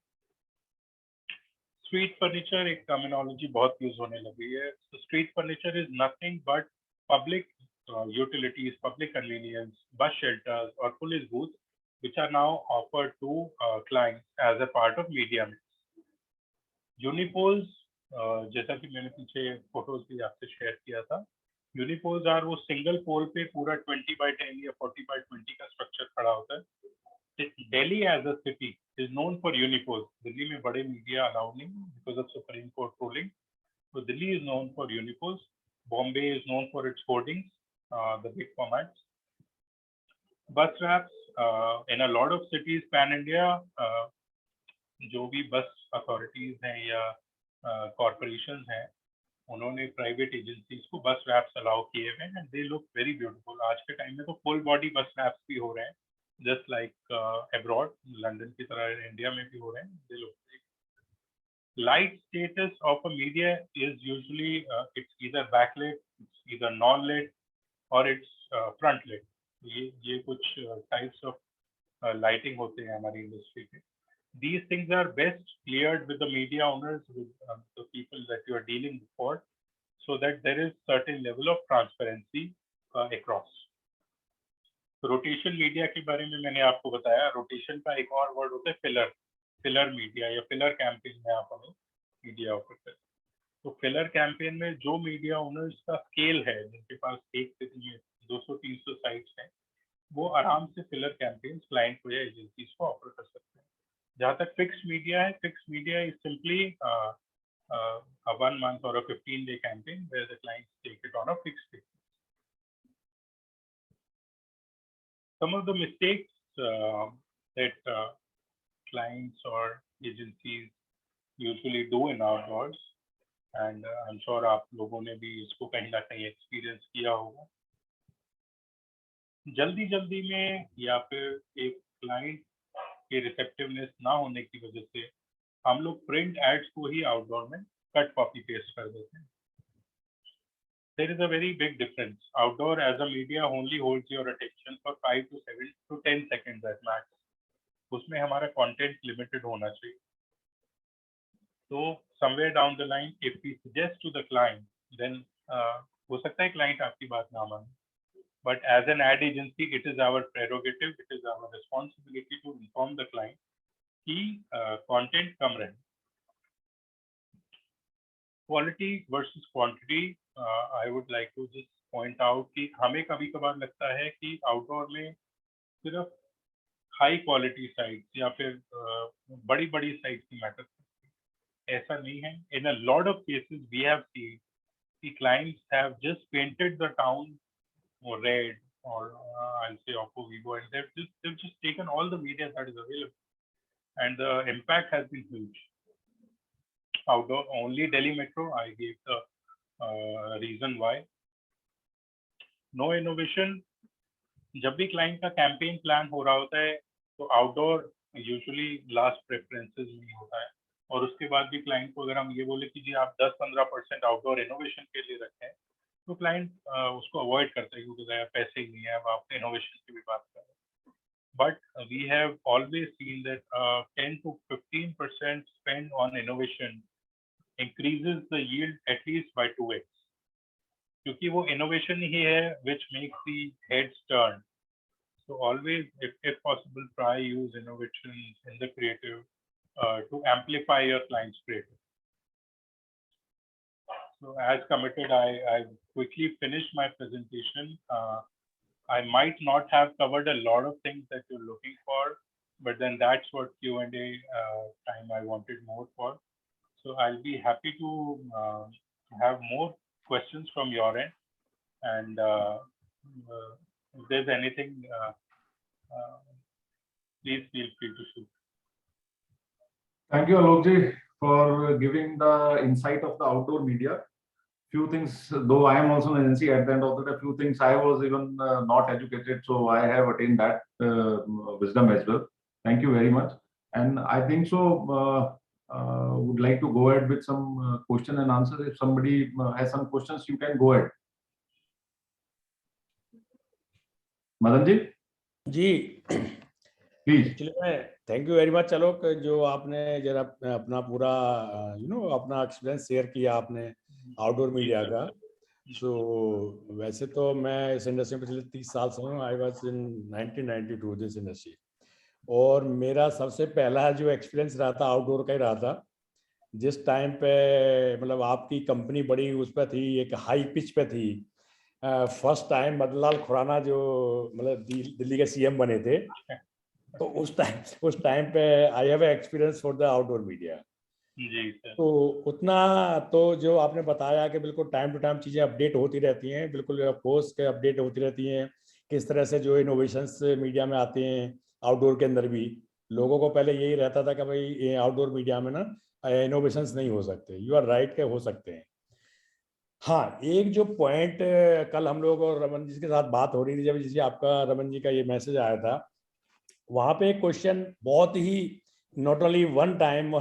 Speaker 3: स्ट्रीट फर्नीचर एक टर्मिनोलॉजी बहुत यूज होने लगी है. Street furniture is nothing but public utilities, public convenience, bus shelters or police booths which are now offered to clients as a part of media mix. Unipoles, जैसा कि मैंने पीछे फोटोज भी आपसे शेयर किया था, यूनिपोल्स आर वो सिंगल पोल पे पूरा 20x10 या 40x20 का स्ट्रक्चर खड़ा होता है. Delhi as a city is known for unipoles. Delhi में बड़े मीडिया अलाउड नहीं because of Supreme Court ruling. So Delhi is known for unipoles. Bombay is known for its hoardings, the big formats. Bus wraps in a lot of cities pan India. जो भी बस अथॉरिटीज हैं या कॉर्पोरेशंस हैं, उन्होंने प्राइवेट एजेंसीज को बस रैप्स अलाउ किए हुए हैं and they look very beautiful. आज के टाइम में तो फुल बॉडी बस रैप्स भी हो रहे हैं, जस्ट लाइक अब्रॉड, लंदन की तरह इंडिया में भी हो रहे हैं. They look. Light status of a media is usually it's either backlit, it's either non-lit or it's front lit. ये कुछ types of lighting होते हैं हमारी इंडस्ट्री के. These things are best cleared with the media owners, with the people that you are dealing with, so that there is certain level of transparency across. Rotation media के बारे में मैंने आपको बताया. रोटेशन का एक और वर्ड होता है फिलर मीडिया या फिलर कैंपेन में आप हमें मीडिया ऑफर करते हैं. तो फिलर कैंपेन में जो मीडिया ओनर्स का स्केल है, जिनके पास एक सिटी में 200-300 साइट्स हैं, वो आराम से फिलर कैंपेन क्लाइंट को या एजेंसीज को ऑफर कर सकते हैं. जहाँ तक फिक्स मीडिया है, fix media is simply a 1 month or a 15-day campaign where the clients take it on a fixed basis. Some of the mistakes that clients or agencies usually do in outdoors, and I'm sure आप लोगों ने भी इसको कहीं ना कहीं एक्सपीरियंस किया होगा. जल्दी में या फिर एक क्लाइंट के रिसेप्टिवनेस ना होने की वजह से हम लोग प्रिंट एड्स को ही आउटडोर में कट कॉपी पेस्ट कर देते हैं. There is a very big difference. Outdoor as a media only holds your attention for 5 to 7 to 10 seconds at max. उसमें हमारा content limited होना चाहिए. So somewhere down the line, if we suggest to the client, then हो सकता है client आपकी बात ना माने. But as an ad agency, it is our prerogative, it is our responsibility to inform the client कि content कम रहे. Quality versus quantity. I would like to just point out कि हमें कभी-कभार लगता है कि आउटडोर में सिर्फ हाई क्वालिटी साइट्स या फिर बड़ी-बड़ी साइट्स की मैटर करती है. ऐसा नहीं है. In a lot of cases, we have seen the clients have just painted the town or red or I'll say Oppo, Vivo, and they've just taken all the media that is available, and the impact has been huge. Outdoor only Delhi Metro, I gave the reason why. No innovation. जब भी क्लाइंट का कैंपेन प्लान हो रहा होता है तो आउटडोर यूजुअली लास्ट प्रेफरेंसेस में होता है, और उसके बाद भी क्लाइंट को अगर हम ये बोले कि जी आप 10-15% आउटडोर इनोवेशन के लिए रखें तो क्लाइंट उसको अवॉइड करता है क्योंकि पैसे ही नहीं है, अब आप इनोवेशन की भी बात कर रहे हैं. But we have always seen that 10 to 15% spend on innovation increases the yield at least by 2x. क्योंकि वो innovation ही है which makes the heads turn. So always, if possible, try use innovation in the creative to amplify your client's creative. So as committed, I quickly finished my presentation. I might not have covered a lot of things that you're looking for, but then that's what Q&A time I wanted more for. So I'll be happy to have more questions from your end, and if there's anything, please feel free to shoot.
Speaker 2: Thank you, Alokji, for giving the insight of the outdoor media. Few things, though I am also an agency, at the end of the day, few things I was even not educated, so I have attained that wisdom as well. Thank you very much. And I think so. Would like to go ahead with some question and answers. If somebody has some questions, you can go ahead. Madan ji please.
Speaker 4: Actually मैं थैंक यू वेरी मच. चलो जो आपने जरा अपना पूरा अपना एक्सपीरियंस शेयर किया आपने आउटडोर मीडिया का. सो वैसे तो मैं इस इंडस्ट्री में पिछले 30 साल से हूँ. I was in 1992 this industry, और मेरा सबसे पहला जो एक्सपीरियंस रहा था आउटडोर का ही रहा था. जिस टाइम पे मतलब आपकी कंपनी बड़ी उस पर थी, एक हाई पिच पे थी. फर्स्ट टाइम मदनलाल खुराना जो मतलब दिल्ली के सीएम बने थे, तो उस टाइम पे I have experience for the outdoor media. तो उतना तो जो आपने बताया कि बिल्कुल टाइम टू टाइम चीज़ें अपडेट होती रहती हैं, बिल्कुल पोस्ट के अपडेट होती रहती हैं. किस तरह से जो इनोवेशंस मीडिया में आते हैं आउटडोर के अंदर भी. लोगों को पहले यही रहता था कि भाई आउटडोर मीडिया में ना इनोवेशंस नहीं हो सकते. यू आर राइट के हो सकते हैं. हाँ, एक जो पॉइंट कल हम लोग और रमन जी के साथ बात हो रही थी, जब जिसे आपका रमन जी का ये मैसेज आया था, वहाँ पे एक क्वेश्चन बहुत ही not only one time,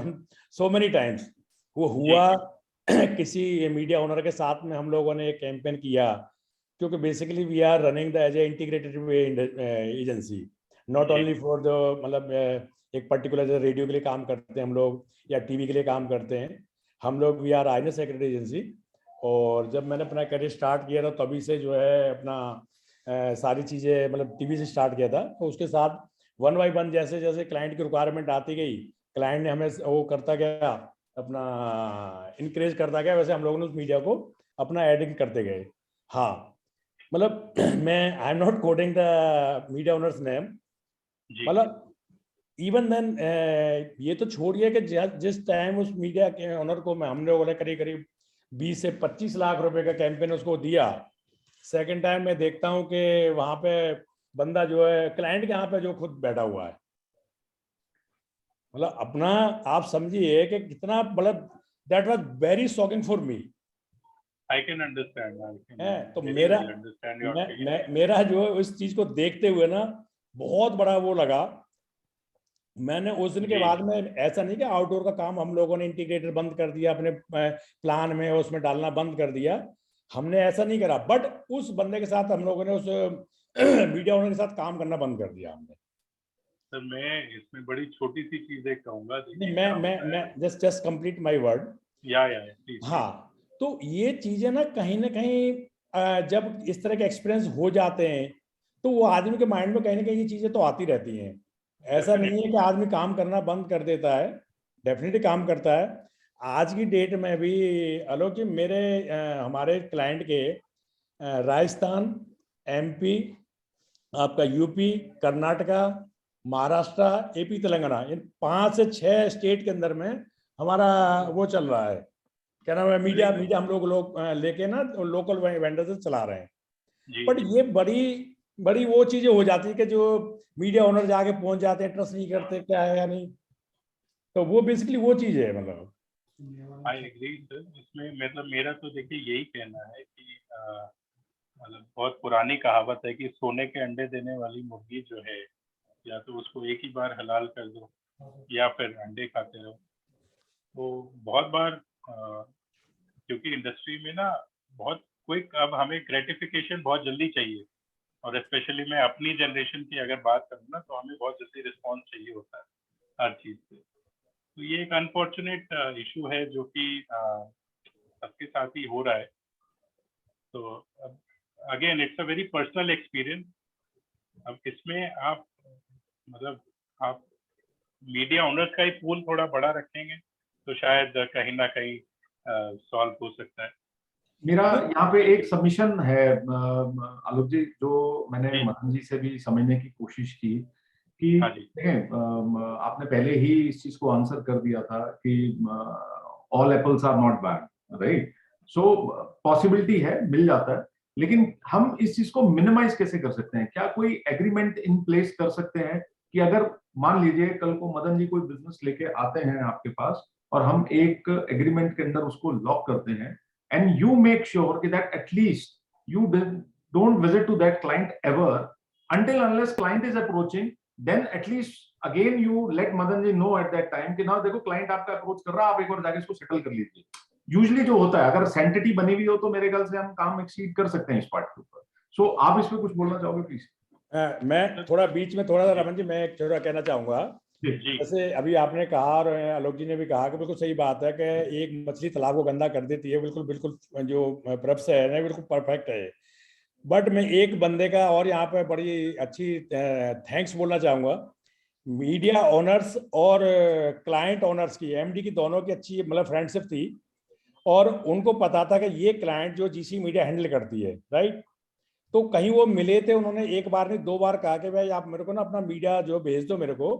Speaker 4: so many times वो हुआ किसी मीडिया ओनर के साथ में. हम लोगों ने एक कैंपेन किया क्योंकि basically we are running the as a integrated agency, not only for the मतलब एक पर्टिकुलर रेडियो के लिए काम करते हैं हम लोग या टीवी के लिए काम करते हैं हम लोग. We are INS secretary agency. और जब मैंने अपना करियर स्टार्ट किया था तभी से जो है अपना सारी चीज़ें मतलब टीवी से स्टार्ट किया था. तो उसके साथ वन बाई वन जैसे जैसे क्लाइंट की रिक्वायरमेंट आती गई, क्लाइंट ने हमें वो करता गया, अपना इनक्रेज करता गया, वैसे हम लोगों ने उस मीडिया को अपना एडिंग करते गए. हाँ, मतलब मैं I am not coding the media owners name, मतलब इवन देन ये तो छोड़िए कि जिस टाइम उस मीडिया के ओनर को हम लोगों ने करीब 20 से 25 लाख रुपए का कैंपेन उसको दिया. सेकंड टाइम मैं देखता हूं कि वहां पे बंदा जो है क्लाइंट के यहाँ पे जो खुद बैठा हुआ है, मतलब अपना आप समझिए कि कितना, मतलब that was very shocking for me.
Speaker 3: I can understand.
Speaker 4: तो मेरा जो है उस चीज को देखते हुए ना बहुत बड़ा वो लगा मैंने उस दिन के बाद में ऐसा नहीं कि आउटडोर का काम हम लोगों ने इंटीग्रेटेड बंद कर दिया अपने प्लान में, उसमें डालना बंद कर दिया, हमने ऐसा नहीं करा। बट उस बंदे के साथ हम लोगों ने उस मीडिया ओनर के साथ काम करना बंद कर दिया हमने।
Speaker 3: सर मैं इसमें बड़ी छोटी सी चीज एक कहूंगा।
Speaker 4: मैं जस्ट कंप्लीट माय वर्ड।
Speaker 3: या
Speaker 4: हाँ, तो ये चीजें ना कहीं जब इस तरह के एक्सपीरियंस हो जाते हैं तो वो आदमी के माइंड में कहीं ना कहीं ये चीजें तो आती रहती हैं। ऐसा नहीं है कि आदमी काम करना बंद कर देता है, डेफिनेटली काम करता है। आज की डेट में भी आलोक जी, मेरे हमारे क्लाइंट के राजस्थान, एमपी, आपका यूपी, कर्नाटका, महाराष्ट्र, एपी, तेलंगाना, इन 5 से 6 स्टेट के अंदर में हमारा वो चल रहा है, क्या नाम है, मीडिया हम लोग लेके ना लोकल वेंडर से चला रहे हैं। बट ये बड़ी वो चीजें हो जाती है कि जो मीडिया ओनर जाके पहुंच जाते हैं, ट्रस्ट नहीं करते क्या है या नहीं, तो वो बेसिकली वो चीज है। मतलब
Speaker 3: आई एग्री सर। इसमें मतलब मेरा तो देखिए यही कहना है कि मतलब बहुत पुरानी कहावत है कि सोने के अंडे देने वाली मुर्गी जो है, या तो उसको एक ही बार हलाल कर दो या फिर अंडे खाते रहो। तो बहुत बार क्योंकि इंडस्ट्री में ना बहुत क्विक, अब हमें ग्रेटिफिकेशन बहुत जल्दी चाहिए, और स्पेशली मैं अपनी जनरेशन की अगर बात करूँ ना, तो हमें बहुत जल्दी रिस्पॉन्स चाहिए होता है हर चीज़ से। तो ये एक अनफॉर्चुनेट इशू है जो कि सबके साथ ही हो रहा है। तो again it's a very personal experience. अब इसमें आप मतलब आप मीडिया ओनर्स का ही पूल थोड़ा बड़ा रखेंगे तो शायद कहीं ना कहीं सॉल्व हो सकता है।
Speaker 2: मेरा यहाँ पे एक सबमिशन है आलोक जी, जो मैंने मदन जी से भी समझने की कोशिश की कि देखें, आपने पहले ही इस चीज को आंसर कर दिया था कि all apples are not bad, right? So possibility है, मिल जाता है, लेकिन हम इस चीज को मिनिमाइज कैसे कर सकते हैं? क्या कोई एग्रीमेंट इन प्लेस कर सकते हैं कि अगर मान लीजिए कल को मदन जी कोई बिजनेस लेके आते हैं आपके पास और हम एक एग्रीमेंट के अंदर उसको लॉक करते हैं, and you make sure that at least you don't visit to that client ever until unless client is approaching, then at least again you let Madan ji know at that time कि ना देखो client आपका अप्रोच कर रहा है, आप एक बार जाके इसको सेटल कर लीजिए। यूजुअली जो होता है, अगर सेंटिटी बनी हुई हो तो मेरे ख्याल से हम काम एक्सीड कर सकते हैं इस पार्ट के ऊपर। सो आप इस पे कुछ बोलना चाहोगे प्लीज?
Speaker 4: मैं थोड़ा बीच में थोड़ा सा रमन जी, मैं एक थोड़ा कहना चाहूंगा। जैसे अभी आपने कहा और आलोक जी ने भी कहा कि बिल्कुल सही बात है कि एक मछली तालाब को गंदा कर देती है, बिल्कुल बिल्कुल जो प्रप्स है ना, बिल्कुल परफेक्ट है। बट मैं एक बंदे का और यहाँ पे बड़ी अच्छी थैंक्स बोलना चाहूंगा। मीडिया ओनर्स और क्लाइंट ओनर्स की, एमडी की, दोनों की अच्छी मतलब फ्रेंडशिप थी, और उनको पता था कि ये क्लाइंट जो जीसी मीडिया हैंडल करती है, राइट। तो कहीं वो मिले थे, उन्होंने एक बार नहीं 2 बार कहा कि भाई आप मेरे को ना अपना मीडिया जो भेज दो मेरे को,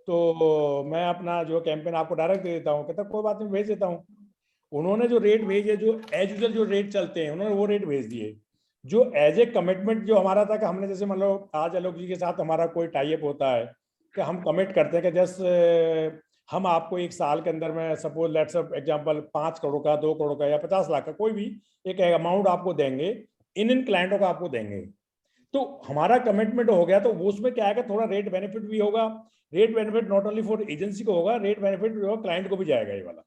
Speaker 4: तो मैं अपना जो कैंपेन आपको डायरेक्ट दे देता हूँ। कहता कोई बात नहीं, भेज देता हूँ। उन्होंने जो रेट भेजे, जो एज यूजल जो रेट चलते हैं, उन्होंने वो रेट भेज दिए। जो एज ए कमिटमेंट जो हमारा था कि हमने जैसे मतलब आज आलोक जी के साथ हमारा कोई टाई अप होता है कि हम कमिट करते हैं कि जस्ट हम आपको 1 साल के अंदर में सपोज लेट्स एग्जांपल 5 करोड़ का, 2 करोड़ का या 50 लाख का कोई भी एक अमाउंट आपको देंगे, इन क्लाइंटों को आपको देंगे। तो हमारा कमिटमेंट हो गया, तो उसमें क्या है कि थोड़ा रेट बेनिफिट भी होगा। Rate benefit not only for agency को होगा, रेट बेनिफिट भी होगा, क्लाइंट को भी जाएगा ये वाला,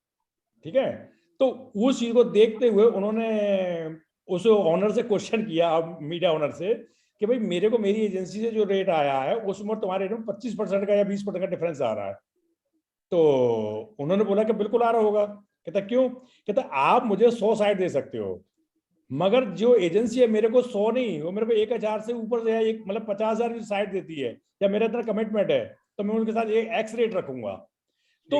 Speaker 4: ठीक है। तो उस चीज को देखते हुए उन्होंने उस ओनर से क्वेश्चन किया, मीडिया ओनर से, कि भाई मेरे को मेरी एजेंसी से जो रेट आया है उसमें तुम्हारे रेट में 25% का या 20% का डिफरेंस आ रहा है। तो उन्होंने बोला कि बिल्कुल आ रहा होगा। कहता क्यों? कहता आप मुझे 100 साइट दे सकते हो, मगर जो एजेंसी है मेरे को 100 नहीं, वो मेरे को 1000 से ऊपर से एक मतलब 50,000 की साइट देती है, या मेरा इतना कमिटमेंट है, तो मैं उनके साथ ये एक्स रेट रखूंगा। तो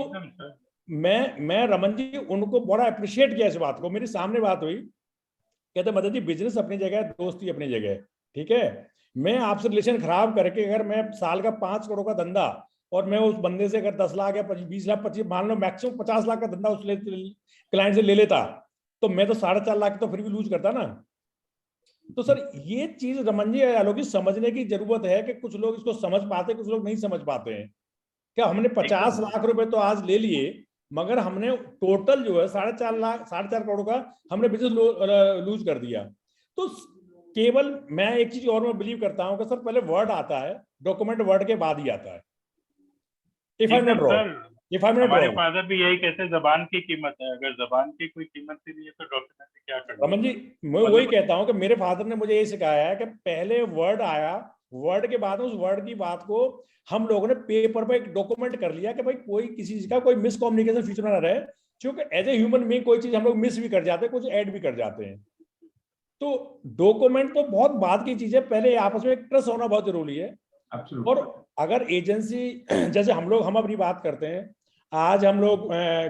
Speaker 4: मैं रमन जी उनको बड़ा अप्रिशिएट किया इस बात को। मेरे सामने बात हुई, कहते मदन जी बिजनेस अपनी जगह है, दोस्ती अपनी जगह है, ठीक है। मैं आपसे रिलेशन खराब करके अगर मैं साल का 5 करोड़ का धंधा और मैं उस बंदे से अगर 10 लाख या 20 लाख 25 मान लो मैक्सिमम 50 लाख का धंधा उस क्लाइंट से ले लेता, तो मैं तो 4.5 लाख तो फिर भी लूज करता ना। तो सर ये चीज रमन जी आलोक जी समझने की जरूरत है कि कुछ लोग इसको समझ पाते, कुछ लोग नहीं समझ पाते हैं। क्या हमने 50 लाख रुपए तो आज ले लिए, मगर हमने टोटल जो है 4.5 करोड़ का हमने बिजनेस लूज कर दिया। तो केवल मैं एक चीज और मैं बिलीव करता हूं कि सर पहले वर्ड आता है, डॉक्यूमेंट वर्ड के बाद ही आता है। If I am not wrong,
Speaker 3: हमारे फादर भी यही कहते हैं, जबान की कीमत है, अगर जबान की कोई कीमत ही नहीं है तो डॉक्यूमेंट से क्या करना।
Speaker 4: रमन जी, मैं वही कहता हूँ कि मेरे फादर ने मुझे ये सिखाया है कि पहले वर्ड आया, वर्ड के बाद उस वर्ड की बात को हम लोगों ने पेपर पे एक डॉक्यूमेंट कर लिया कि भाई कोई किसी चीज का कोई मिसकम्युनिकेशन फ्यूचर ना रहे, क्योंकि एज ए ह्यूमन बीइंग कोई चीज हम लोग मिस भी कर जाते हैं, कुछ ऐड भी कर जाते हैं। तो डॉक्यूमेंट तो बहुत बाद की चीज है, पहले आपस में एक ट्रस्ट होना बहुत जरूरी है। और अगर एजेंसी जैसे हम अपनी बात करते हैं, आज हम लोग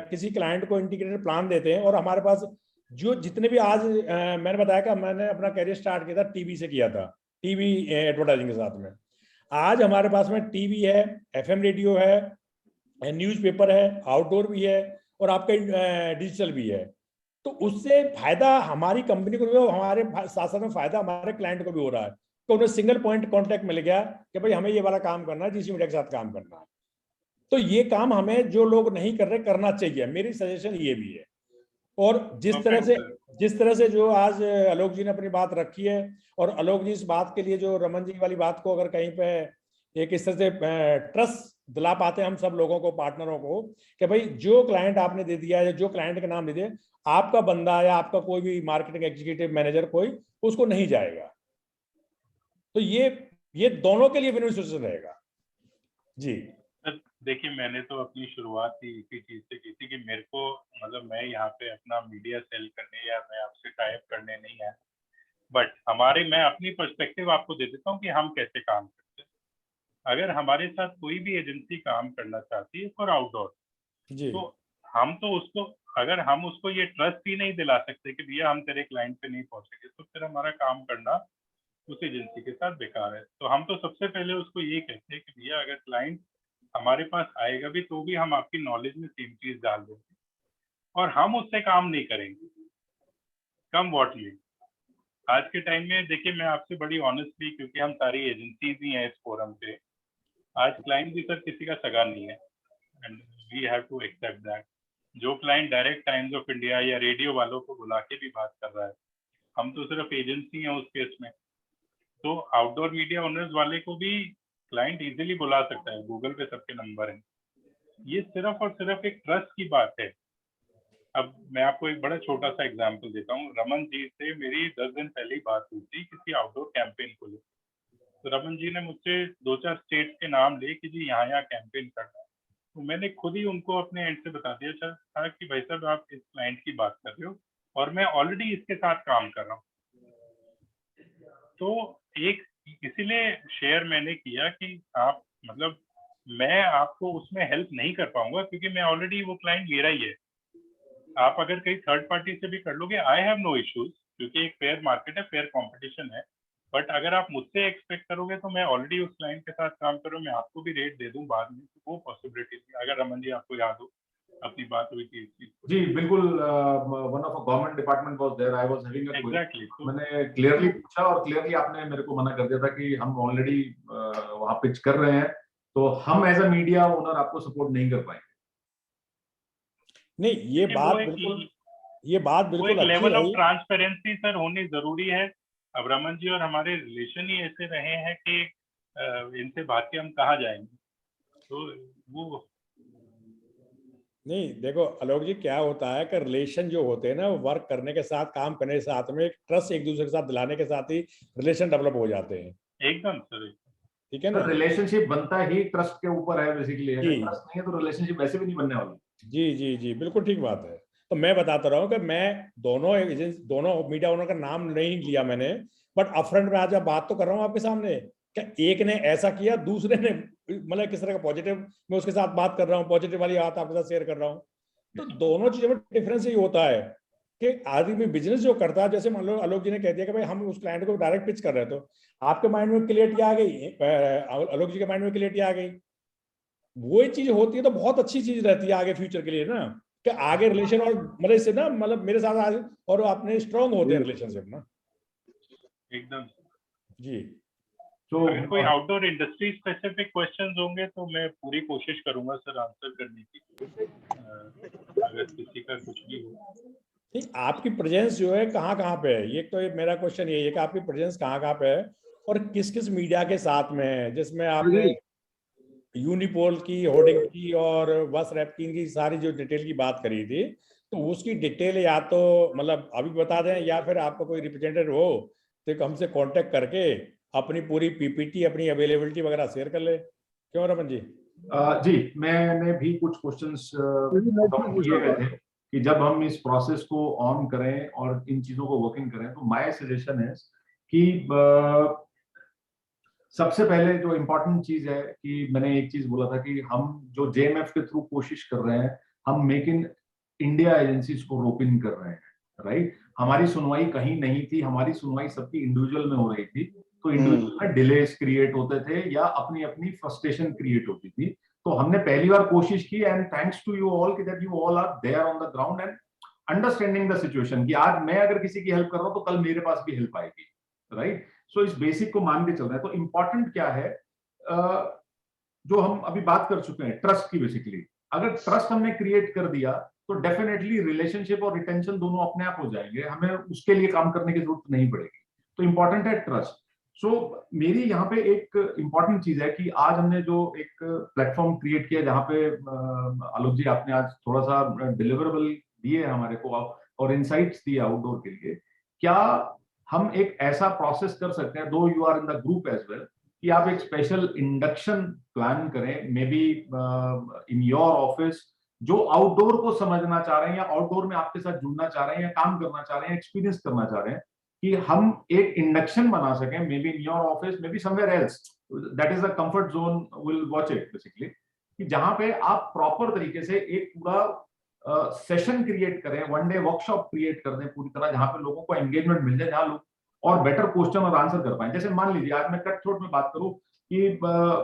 Speaker 4: किसी क्लाइंट को इंटीग्रेटेड प्लान देते हैं, और हमारे पास जो जितने भी आज मैंने बताया कि मैंने अपना कैरियर स्टार्ट किया था टीवी से किया था, टीवी एडवर्टाइजिंग के साथ में। आज हमारे पास में टीवी है, एफएम रेडियो है, न्यूज़पेपर है, आउटडोर भी है, और आपका डिजिटल भी है। तो उससे फायदा हमारी कंपनी को भी हो, हमारे साथ साथ में फायदा हमारे क्लाइंट को भी हो रहा है। तो उन्हें सिंगल पॉइंट कांटेक्ट मिल गया कि भाई हमें ये वाला काम करना है, जिस मीडिया के साथ काम करना है। तो ये काम हमें जो लोग नहीं कर रहे करना चाहिए, मेरी सजेशन ये भी है। और जिस तरह से जो आज आलोक जी ने अपनी बात रखी है, और आलोक जी इस बात के लिए जो रमन जी वाली बात को अगर कहीं पे एक इस तरह से ट्रस्ट दिला पाते हैं हम सब लोगों को, पार्टनरों को, कि भाई जो क्लाइंट आपने दे दिया है, जो क्लाइंट का नाम दे दिया, आपका बंदा या आपका कोई भी मार्केटिंग एग्जीक्यूटिव मैनेजर कोई उसको नहीं जाएगा। तो ये दोनों के लिए विन सिचुएशन रहेगा जी।
Speaker 3: देखिए, मैंने तो अपनी शुरुआत ही इसी चीज से की थी कि मेरे को मतलब मैं यहाँ पे अपना मीडिया सेल करने या मैं आपसे टाइप करने नहीं आया, बट मैं अपनी पर्सपेक्टिव आपको दे देता हूँ कि हम कैसे काम करते हैं। अगर हमारे साथ कोई भी एजेंसी काम करना चाहती है फॉर आउटडोर, तो हम तो उसको, अगर हम उसको ये ट्रस्ट ही नहीं दिला सकते कि भैया हम तेरे क्लाइंट पे नहीं पहुंचेंगे, तो फिर हमारा काम करना उस एजेंसी के साथ बेकार है। तो हम तो सबसे पहले उसको ये कहते हैं कि भैया अगर क्लाइंट हमारे पास आएगा भी तो भी हम आपकी नॉलेज में सेम चीज डाल देंगे, और हम उससे काम नहीं करेंगे कम वॉट में। आज के टाइम में देखिए, मैं आपसे बड़ी ऑनेस्टली, क्योंकि हम सारी एजेंसीज ही हैं इस फोरम पे, आज क्लाइंट भी सर किसी का सगा नहीं है, and we have to accept that. जो client direct Times of India या रेडियो वालों को बुला के भी बात कर रहा है, हम तो सिर्फ एजेंसी हैं उस केस में। तो आउटडोर मीडिया ओनर्स वाले को भी क्लाइंट इजीली बुला सकता है, गूगल पे सबके नंबर हैं। ये सिर्फ और सिर्फ एक ट्रस्ट की बात है। अब मैं आपको एक बड़ा छोटा सा एग्जांपल देता हूँ। रमन जी से मेरी 10 दिन पहले ही बात हुई थी किसी आउटडोर कैंपेन को लेकर। तो रमन जी ने मुझसे 2-4 स्टेट्स के नाम लिए कि जी यहाँ कैंपेन करना है। तो मैंने खुद ही उनको अपने एंड से बता दिया था कि भाई साहब आप इस क्लाइंट की बात कर रहे हो और मैं ऑलरेडी इसके साथ काम कर रहा हूँ। तो एक इसीलिए शेयर मैंने किया कि आप मतलब मैं आपको उसमें हेल्प नहीं कर पाऊंगा क्योंकि मैं ऑलरेडी वो क्लाइंट मेरा ही है। आप अगर कहीं थर्ड पार्टी से भी कर लोगे, आई हैव नो इश्यूज, क्योंकि एक फेयर मार्केट है, फेयर कंपटीशन है। बट अगर आप मुझसे एक्सपेक्ट करोगे तो मैं ऑलरेडी उस क्लाइंट के साथ काम कर रहा हूँ, मैं आपको भी रेट दे दूं बाद में, तो वो पॉसिबिलिटी थी। अगर रमन जी आपको याद हो अपनी बात हुई थी
Speaker 2: जी बिल्कुल। One of a government department was there, I was having a query.
Speaker 3: Exactly.
Speaker 2: मैंने क्लियरली पूछा और क्लियरली आपने मेरे को मना कर दिया था कि हम ऑलरेडी वहां पिच कर रहे हैं, तो हम एज अ मीडिया ओनर आपको सपोर्ट नहीं कर पाएंगे।
Speaker 4: नहीं, ये बात बिल्कुल
Speaker 3: एक
Speaker 4: अच्छी
Speaker 3: लेवल
Speaker 4: है।
Speaker 3: ऑफ ट्रांसपेरेंसी सर होनी जरूरी है। अब रमन जी और हमारे रिलेशन ही ऐसे रहे हैं कि इनसे भाग के हम कहाँ जाएंगे। तो वो
Speaker 4: नहीं, देखो आलोक जी, क्या होता है कि रिलेशन जो होते हैं ना, वर्क करने के साथ, काम करने के साथ में ट्रस्ट एक दूसरे के साथ दिलाने के साथ ही रिलेशन डेवलप हो जाते हैं।
Speaker 3: एकदम सर,
Speaker 4: ठीक है ना।
Speaker 2: रिलेशनशिप बनता ही ट्रस्ट के ऊपर है बेसिकली। अगर ट्रस्ट नहीं है तो रिलेशनशिप वैसे भी नहीं बनने वाला।
Speaker 4: जी जी जी, बिल्कुल ठीक बात है। तो मैं बताता रहा हूँ कि मैं दोनों मीडिया ओनर का नाम नहीं लिया मैंने, बट अपफ्रंट में आज बात तो कर रहा हूँ आपके सामने कि एक ने ऐसा किया, दूसरे ने मतलब किस तरह का पॉजिटिव, मैं उसके साथ बात कर रहा हूँ, पॉजिटिव वाली बात आपके साथ शेयर कर रहा हूँ। तो दोनों चीजों में डिफरेंस ये होता है कि आदमी बिजनेस जो करता है, जैसे मान लो आलोक जी ने कह दिया कि भाई हम उस क्लाइंट को डायरेक्ट पिच कर रहे हैं, तो आपके माइंड में क्लियरिटी आ गई, आलोक जी के माइंड में क्लियरिटी आ गई। वो चीज होती है तो बहुत अच्छी चीज रहती है आगे फ्यूचर के लिए ना, कि आगे रिलेशन और मतलब इससे ना, मतलब मेरे साथ आज और अपने स्ट्रांग होते हैं रिलेशनशिप ना।
Speaker 3: एकदम
Speaker 4: जी।
Speaker 3: तो अगर कोई आउटडोर इंडस्ट्री स्पेसिफिक क्वेश्चंस होंगे तो मैं पूरी कोशिश करूंगा सर आंसर करने की, अगर किसी का कुछ भी हो।
Speaker 4: नहीं, आपकी प्रेजेंस जो है कहाँ कहाँ पे है, ये तो मेरा क्वेश्चन ये है कि आपकी प्रेजेंस कहाँ कहाँ पे है और किस किस मीडिया के साथ में है, जिसमें आपने यूनिपोल की, होर्डिंग की और बस रैपकिन की सारी जो डिटेल की बात करी थी, तो उसकी डिटेल या तो मतलब अभी बता दें, या फिर आपका कोई रिप्रेजेंटेटिव हो तो हमसे कांटेक्ट करके अपनी पूरी पीपीटी, अपनी अवेलेबिलिटी वगैरह शेयर कर ले। क्यों रमन जी?
Speaker 2: जी, मैंने भी कुछ क्वेश्चंस किए हुए थे कि जब हम इस प्रोसेस को ऑन करें और इन चीजों को वर्किंग करें, तो माय सजेशन है कि सबसे पहले जो इम्पोर्टेंट चीज है कि मैंने एक चीज बोला था कि हम जो जेएमएफ के थ्रू कोशिश कर रहे हैं, हम मेक इन इंडिया एजेंसीज को रोक इन कर रहे हैं, राइट। हमारी सुनवाई कहीं नहीं थी, हमारी सुनवाई सबकी इंडिविजुअल में हो रही थी, तो इंडिविजुअल में डिलेस क्रिएट होते थे या अपनी अपनी फ्रस्ट्रेशन क्रिएट होती थी। तो हमने पहली बार कोशिश की, and thanks to you all कि that you all are there on the ground and understanding the situation कि आज मैं अगर किसी की हेल्प कर रहा हूं तो कल मेरे पास भी हेल्प आएगी, राइट। सो इस बेसिक को मान के चल रहा है। तो इंपॉर्टेंट क्या है, जो हम अभी बात कर चुके हैं ट्रस्ट की, बेसिकली अगर ट्रस्ट हमने क्रिएट कर दिया तो डेफिनेटली रिलेशनशिप और रिटेंशन दोनों अपने आप हो जाएंगे, हमें उसके लिए काम करने की जरूरत नहीं पड़ेगी। तो इंपॉर्टेंट है ट्रस्ट। सो मेरी यहाँ पे एक इंपॉर्टेंट चीज है कि आज हमने जो एक प्लेटफॉर्म क्रिएट किया जहाँ पे आलोक जी आपने आज थोड़ा सा डिलीवरेबल दिए हमारे को और इनसाइट्स दिए आउटडोर के लिए, क्या हम एक ऐसा प्रोसेस कर सकते हैं, though you are in the group as well, कि आप एक स्पेशल इंडक्शन प्लान करें, maybe in your office, जो आउटडोर को समझना चाह रहे हैं या आउटडोर में आपके साथ जुड़ना चाह रहे हैं या काम करना चाह रहे हैं, एक्सपीरियंस करना चाह रहे हैं, कि हम एक इंडक्शन बना सकें, may be in your office, may be somewhere else, that is a comfort zone, will watch it basically, कि जहां पे आप प्रॉपर तरीके से एक पूरा सेशन क्रिएट करें, वन डे वर्कशॉप क्रिएट कर दें पूरी तरह, जहां पे लोगों को एंगेजमेंट मिल जाए, जहां लोग और बेटर क्वेश्चन और आंसर कर पाए। जैसे मान लीजिए आज मैं कट थ्रोट में बात करूं कि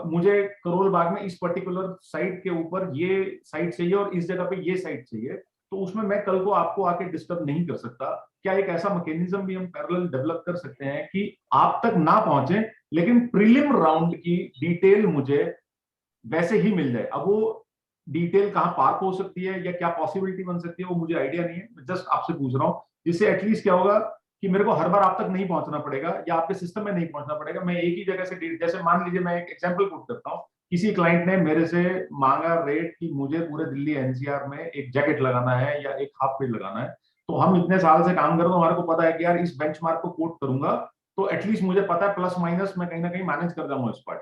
Speaker 2: मुझे करोल बाग में इस पर्टिकुलर साइट के ऊपर ये साइट चाहिए और इस जगह पे ये साइट चाहिए, तो उसमें मैं कल को आपको आके डिस्टर्ब नहीं कर सकता। क्या एक ऐसा मैकेनिज्म भी हम पैरेलल डेवलप कर सकते हैं कि आप तक ना पहुंचे लेकिन प्रीलिम राउंड की डिटेल मुझे वैसे ही मिल जाए? अब वो डिटेल कहाँ पार्क हो सकती है या क्या पॉसिबिलिटी बन सकती है वो मुझे आइडिया नहीं है, मैं जस्ट आपसे पूछ रहा हूँ, जिससे एटलीस्ट क्या होगा कि मेरे को हर बार आप तक नहीं पहुंचना पड़ेगा या आपके सिस्टम में नहीं पहुंचना पड़ेगा। मैं एक ही जगह से, जैसे मान लीजिए मैं एक एग्जांपल पुट करता हूँ, किसी क्लाइंट ने मेरे से मांगा रेट कि मुझे पूरे दिल्ली एनसीआर में एक जैकेट लगाना है या एक हाफ पेज लगाना है, तो हम इतने साल से काम कर रहे हैं, हमारे को पता है कि यार इस बेंचमार्क को कोट करूंगा तो एटलीस्ट मुझे पता है प्लस माइनस मैं कहीं ना कहीं मैनेज कर जाऊंगा इस part,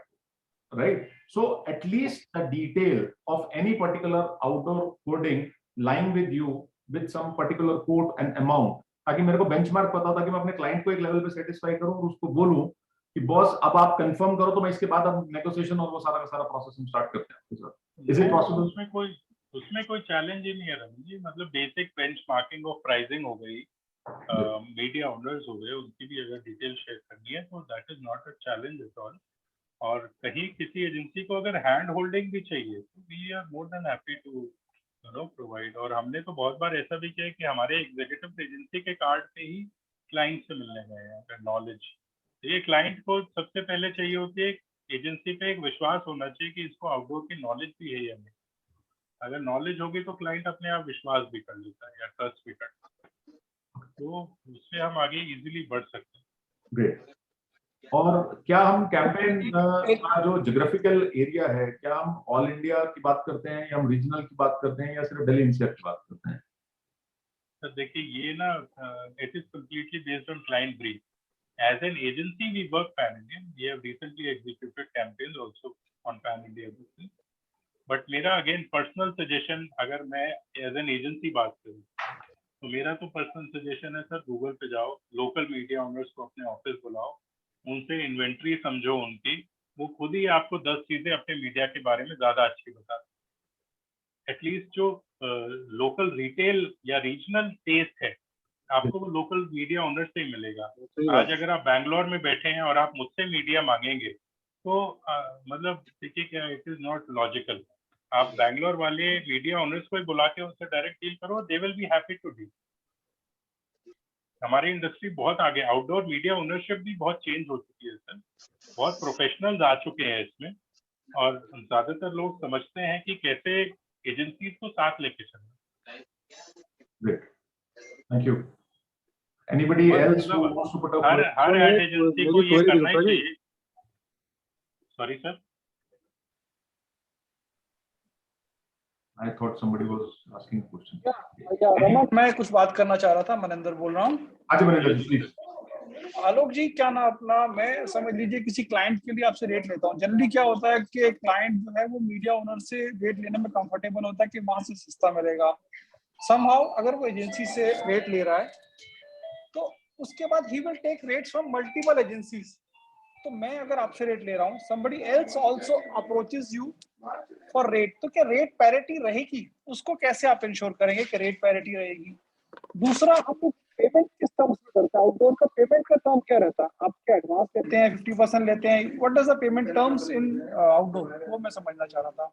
Speaker 2: right? So at least the detail of any particular outdoor coding lying with you with some particular quote and amount, ताकि मेरे को बेंचमार्क पता हो, ताकि मैं अपने क्लाइंट को एक लेवल पे सेटिस्फाई करूं और उसको बोलूं कि बॉस अब आप कंफर्म करो तो मैं इसके बाद अब नेगोशिएशन और वो सारा का सारा प्रोसेस हम स्टार्ट करते हैं। Is it possible?
Speaker 3: उसमें कोई चैलेंज ही नहीं है रमन जी, मतलब बेसिक बेंचमार्किंग और प्राइसिंग हो गई, मीडिया ओनर्स हो गए, उनकी भी अगर डिटेल शेयर करनी है तो that is not a challenge at all. और कहीं किसी एजेंसी को अगर हैंड होल्डिंग भी चाहिए तो we are more than happy to provide. और हमने तो बहुत बार ऐसा भी किया है कि हमारे एग्जीक्यूटिव एजेंसी के कार्ड पे ही क्लाइंट से मिलने गए हैं अगर नॉलेज। ये क्लाइंट को सबसे पहले चाहिए होती है, एजेंसी पे एक विश्वास होना चाहिए कि इसको आउटडोर की नॉलेज भी है या नहीं। अगर नॉलेज होगी तो क्लाइंट अपने आप विश्वास भी कर लेता है या ट्रस्ट भी करता है, तो उससे हम आगे इजीली बढ़ सकते हैं।
Speaker 2: ग्रेट। और क्या हम कैंपेन का जो ज्योग्राफिकल एरिया है, क्या हम ऑल इंडिया की बात करते हैं या हम रीजनल की बात करते हैं या सिर्फ दिल्ली एनसीआर की बात करते हैं?
Speaker 3: सर देखिए ये ना it is completely based on client brief. As an agency, we work pan-Indian. We have recently executed campaigns also on pan-India basis. But मेरा again personal suggestion, अगर मैं as an agency बात करूँ, तो मेरा तो personal suggestion है सर, Google पे जाओ, local media owners को अपने ऑफिस बुलाओ, उनसे इन्वेंट्री समझो उनकी, वो खुद ही आपको 10 चीजें अपने मीडिया के बारे में ज्यादा अच्छी बता। एटलीस्ट जो लोकल रिटेल या रीजनल टेस्ट है आपको वो लोकल मीडिया ओनर से ही मिलेगा। आज अगर आप बैंगलोर में बैठे हैं और आप मुझसे मीडिया मांगेंगे तो मतलब देखिए क्या, इट इज नॉट लॉजिकल। आप बैंगलोर वाले मीडिया ओनर्स को ही बुला के उनसे डायरेक्ट डील करो, they will be happy to deal. हमारी इंडस्ट्री बहुत आगे, आउटडोर मीडिया ओनरशिप भी बहुत चेंज हो चुकी है सर, बहुत प्रोफेशनल्स आ चुके हैं इसमें, और ज्यादातर लोग समझते हैं कि कैसे एजेंसीज को साथ लेके चलना।
Speaker 2: Great. Thank you. Anybody else who wants to put up?
Speaker 3: Her ad agency को ये करना ही चाहिए। Sorry sir.
Speaker 2: I thought somebody was asking a question.
Speaker 5: Raman, मैं कुछ बात करना चाह रहा था, मनिंदर बोल रहा हूँ।
Speaker 2: अच्छा मनिंदर जी प्लीज।
Speaker 5: आलोक जी, क्या ना अपना, मैं समझ लीजिए किसी क्लाइंट के लिए आपसे रेट लेता हूँ। जनरली क्या होता है कि क्लाइंट जो है वो मीडिया ओनर से रेट लेने में कंफर्टेबल होता है कि वहां से सस्ता मिलेगा। समहाउ अगर वो एजेंसी से रेट ले रहा है तो उसके बाद he will take rates from multiple agencies. तो मैं अगर आपसे रेट ले रहा हूँ, somebody else also approaches you for rate, तो क्या रेट पैरिटी रहेगी? उसको कैसे आप इंश्योर करेंगे कि रेट पैरिटी रहेगी? दूसरा, हम लोग पेमेंट किस टर्म्स में करते हैं? आउटडोर का पेमेंट का टर्म क्या रहता है? आप क्या एडवांस लेते हैं, 50% लेते हैं? What does the payment terms in outdoor, वो मैं समझना चाह रहा था।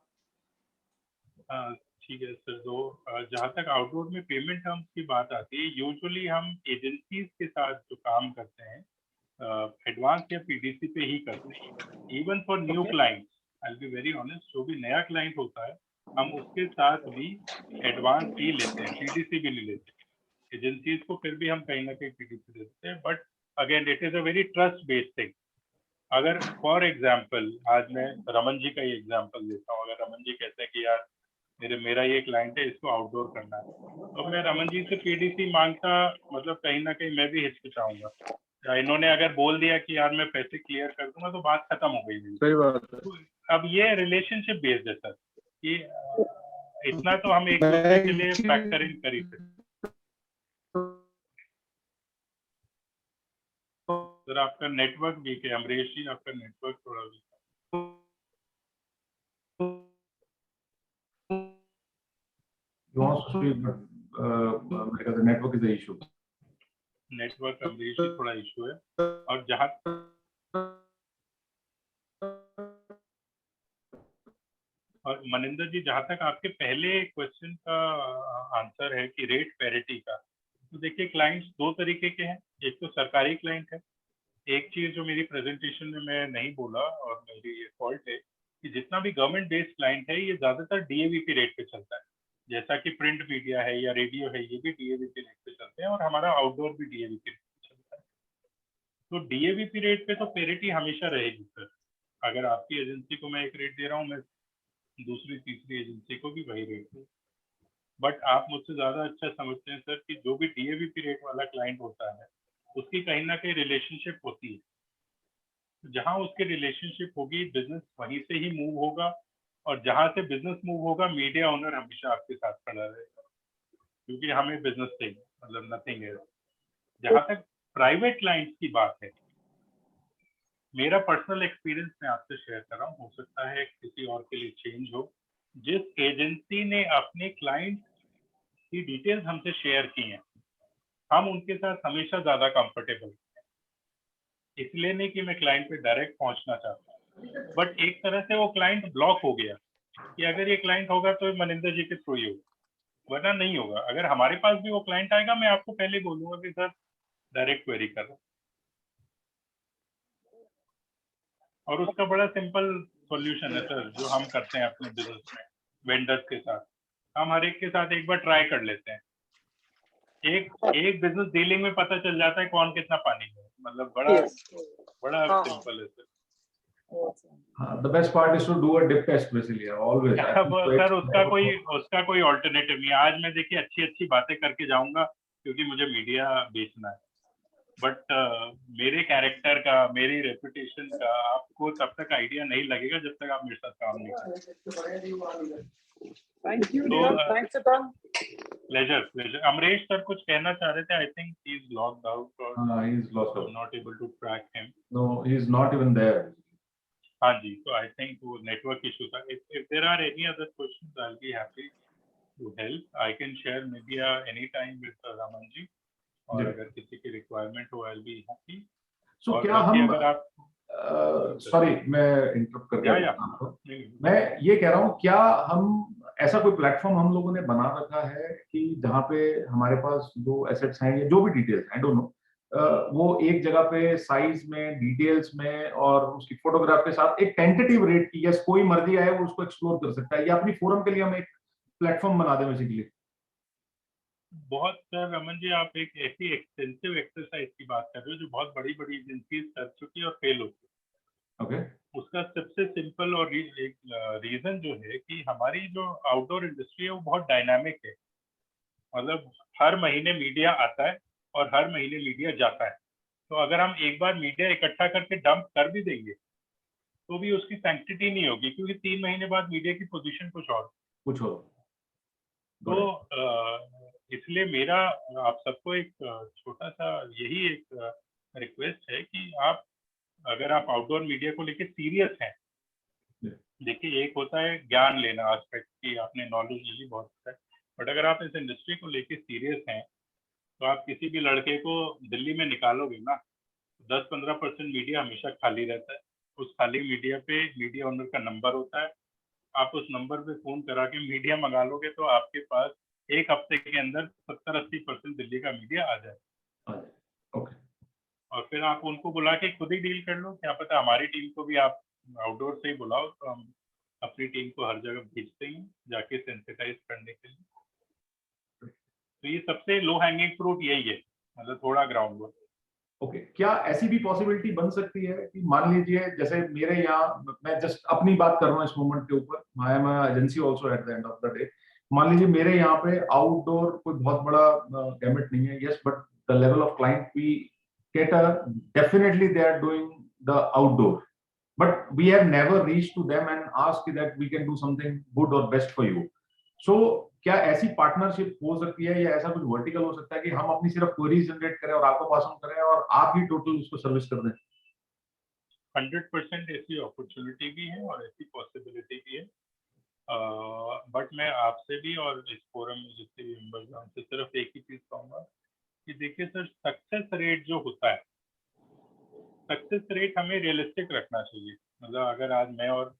Speaker 3: ठीक है सर। तो जहाँ तक आउटडोर में पेमेंट टर्म्स की बात आती है, यूजुअली हम एजेंसीज के साथ जो काम करते हैं एडवांस या पीडीसी पे ही करते हैं। Even for new client, I will be very honest, जो भी नया क्लाइंट होता है हम उसके साथ भी एडवांस ही लेते हैं, पीडीसी भी नहीं लेते। एजेंसीज को फिर भी हम कहीं ना कहीं पीडीसी देते हैं, but again it is a very trust based thing. अगर फॉर एग्जाम्पल आज मैं रमन जी का ही एग्जाम्पल देता हूँ, अगर रमन जी कहते हैं कि यार मेरा ये क्लाइंट है, इसको आउटडोर करना है, तो मैं रमन जी से पीडीसी मांगता, मतलब कहीं ना कहीं मैं भी हिचकिचाऊंगा। इन्होंने अगर बोल दिया कि यार मैं पैसे क्लियर कर दूंगा तो बात खत्म हो गई मेरी।
Speaker 1: सही बात है।
Speaker 3: तो अब ये रिलेशनशिप बेस्ड है सर, कि इतना तो हम एक दूसरे के लिए फैक्टर इन कर ही सकते। सर आपका नेटवर्क वीक है अमरीश जी, आपका नेटवर्क थोड़ा वीक है।
Speaker 2: You want to speak, but because the network is the issue.
Speaker 3: Network Amrish ji थोड़ा इशू है। और जहाँ और मनिंदर जी, जहाँ तक आपके पहले क्वेश्चन का आंसर है कि रेट पैरिटी का, तो देखिए क्लाइंट्स दो तरीके के हैं। एक तो सरकारी क्लाइंट है। एक चीज जो मेरी प्रेजेंटेशन में मैं नहीं बोला और मेरी ये फॉल्ट है कि जितना भी गवर्नमेंट बेस्ड क्लाइंट है ये ज्यादातर डीएवीपी रेट पे चलता है। जैसा कि प्रिंट मीडिया है या रेडियो है, ये भी डीएवीपी रेट पे चलते हैं और हमारा आउटडोर भी डीएवीपी रेट पे चलता है। तो डीएवीपी रेट पे तो पैरिटी हमेशा रहेगी सर। अगर आपकी एजेंसी को मैं एक रेट दे रहा हूँ, मैं दूसरी तीसरी एजेंसी को भी वही रेट दूँ। बट आप मुझसे ज्यादा अच्छा समझते हैं सर कि जो भी डीएवीपी रेट वाला क्लाइंट होता है उसकी कहीं ना कहीं रिलेशनशिप होती है। जहां उसकी रिलेशनशिप होगी बिजनेस वहीं से ही मूव होगा, और जहां से बिजनेस मूव होगा मीडिया ओनर हमेशा आपके साथ खड़ा रहेगा, क्योंकि हमें बिजनेस चाहिए, मतलब नथिंग है। जहां तक प्राइवेट क्लाइंट्स की बात है, मेरा पर्सनल एक्सपीरियंस मैं आपसे शेयर कर रहा हूँ, हो सकता है किसी और के लिए चेंज हो। जिस एजेंसी ने अपने क्लाइंट की डिटेल्स हमसे शेयर की हैं, हम उनके साथ हमेशा ज्यादा कंफर्टेबल, इसलिए नहीं कि मैं क्लाइंट पे डायरेक्ट पहुंचना चाहता हूँ, बट एक तरह से वो क्लाइंट ब्लॉक हो गया कि अगर ये क्लाइंट होगा तो मनिंदर जी के थ्रू ही होगा, वरना नहीं होगा। अगर हमारे पास भी वो क्लाइंट आएगा, मैं आपको पहले बोलूंगा कि सर डायरेक्ट क्वेरी कर रहा हूँ, और उसका बड़ा सिंपल सॉल्यूशन है सर जो हम करते हैं अपने बिजनेस में वेंडर्स के साथ। हम हर एक के साथ एक बार ट्राई कर लेते हैं, एक बिजनेस डीलिंग में पता चल जाता है कौन कितना पानी में, मतलब बड़ा सिंपल है sir.
Speaker 2: The best part is to do a dip test basically always.
Speaker 3: Sir उसका कोई ऑल्टरनेटिव नहीं है। आज मैं देखिए अच्छी बातें करके जाऊंगा क्योंकि मुझे मीडिया बेचना है, बट मेरे कैरेक्टर का, मेरी रेपुटेशन का आपको तब तक आइडिया नहीं लगेगा जब तक आप मेरे साथ काम नहीं करेंगे।
Speaker 5: Thank you, thanks a
Speaker 3: pleasure. Amrish sir कुछ कहना चाह रहे थे। I think he is logged out और
Speaker 2: he is lost out.
Speaker 3: Not able to track him.
Speaker 2: No, he is not even there.
Speaker 3: हाँ जी, तो आई थिंक वो नेटवर्क इशू था। If there are any other questions I will be happy to help. I can share media any time with Raman ji, और अगर किसी की रिक्वायरमेंट हो आई विल बी हैप्पी।
Speaker 2: So क्या हम
Speaker 3: अगर आप
Speaker 2: सॉरी मैं इंटरप्ट कर गया आपको। मैं ये कह रहा हूँ, क्या हम ऐसा कोई प्लेटफॉर्म हम लोगों ने बना रखा है कि जहाँ पे हमारे पास जो एसेट्स हैं या जो भी डिटेल्स हैं, आई डोंट नो, वो एक जगह पे साइज में, डिटेल्स में और उसकी फोटोग्राफ के साथ एक टेंटेटिव रेट की, यस कोई मर्जी आए वो उसको एक्सप्लोर कर सकता है, या अपनी फोरम के लिए हम एक प्लेटफॉर्म बना दें बेसिकली।
Speaker 3: बहुत सर रमन जी, आप एक ऐसी एक्सटेंसिव एक्सरसाइज की बात कर रहे हो जो बहुत बड़ी एजेंसीज कर चुकी है और फेल हो चुकी है।
Speaker 2: ओके।
Speaker 3: उसका सबसे सिंपल और एक रीजन जो है कि हमारी जो आउटडोर इंडस्ट्री है वो बहुत डायनामिक है। मतलब हर महीने मीडिया आता है और हर महीने मीडिया जाता है। तो अगर हम एक बार मीडिया इकट्ठा करके डंप कर भी देंगे तो भी उसकी सैंक्टिटी नहीं होगी, क्योंकि 3 महीने बाद मीडिया की पोजीशन कुछ
Speaker 2: हो।
Speaker 3: तो इसलिए मेरा आप सबको एक छोटा सा यही एक रिक्वेस्ट है कि आप, अगर आप आउटडोर मीडिया को लेके सीरियस हैं, देखिए एक होता है ज्ञान लेना एस्पेक्ट की आपने नॉलेज ली, बहुत अच्छा है, बट अगर आप इस इंडस्ट्री को लेके सीरियस हैं तो आप किसी भी लड़के को दिल्ली में निकालोगे ना, 10-15% मीडिया हमेशा खाली रहता है। उस खाली मीडिया पे मीडिया ओनर का नंबर होता है, आप उस नंबर पे फोन करा के मीडिया मंगा लोगे तो आपके पास एक हफ्ते के अंदर 70-80% दिल्ली का मीडिया आ जाए।
Speaker 2: ओके।
Speaker 3: और फिर आप उनको बुला के खुद ही डील कर लो। क्या पता हमारी टीम को भी आप आउटडोर से ही बुलाओ, तो हम अपनी टीम को हर जगह भेजते हैं जाके सेंसिटाइज करने के लिए। तो ये सबसे लो हैंगिंग फ्रूट यही है, मतलब थोड़ा ग्राउंड वर्क।
Speaker 2: ओके, क्या ऐसी भी पॉसिबिलिटी बन सकती है कि मान लीजिए जैसे मेरे यहाँ, मैं जस्ट अपनी बात कर रहा हूँ इस मोमेंट के ऊपर, I am agency also at the end of the day, मान लीजिए मेरे यहाँ पे आउटडोर कोई बहुत बड़ा गैमेट नहीं है, yes, but the level of client we cater, definitely they are doing the outdoor, but we have never reached to them and asked that we can do something good or best for you. So क्या ऐसी पार्टनरशिप हो सकती है या ऐसा कुछ वर्टिकल हो सकता है कि हम अपनी सिर्फ क्वेरीज जनरेट करें और आपको पास ऑन करें और आप ही टोटल उसको सर्विस कर दें?
Speaker 3: 100% ऐसी अपॉर्चुनिटी भी है और ऐसी पॉसिबिलिटी भी है, बट मैं आपसे भी और इस फोरम में जितने भी मेंबर्स हैं उनसे सिर्फ एक ही चीज कहूंगा कि देखिए सर, सक्सेस रेट जो होता है, सक्सेस रेट हमें रियलिस्टिक रखना चाहिए। मतलब अगर आज मैं और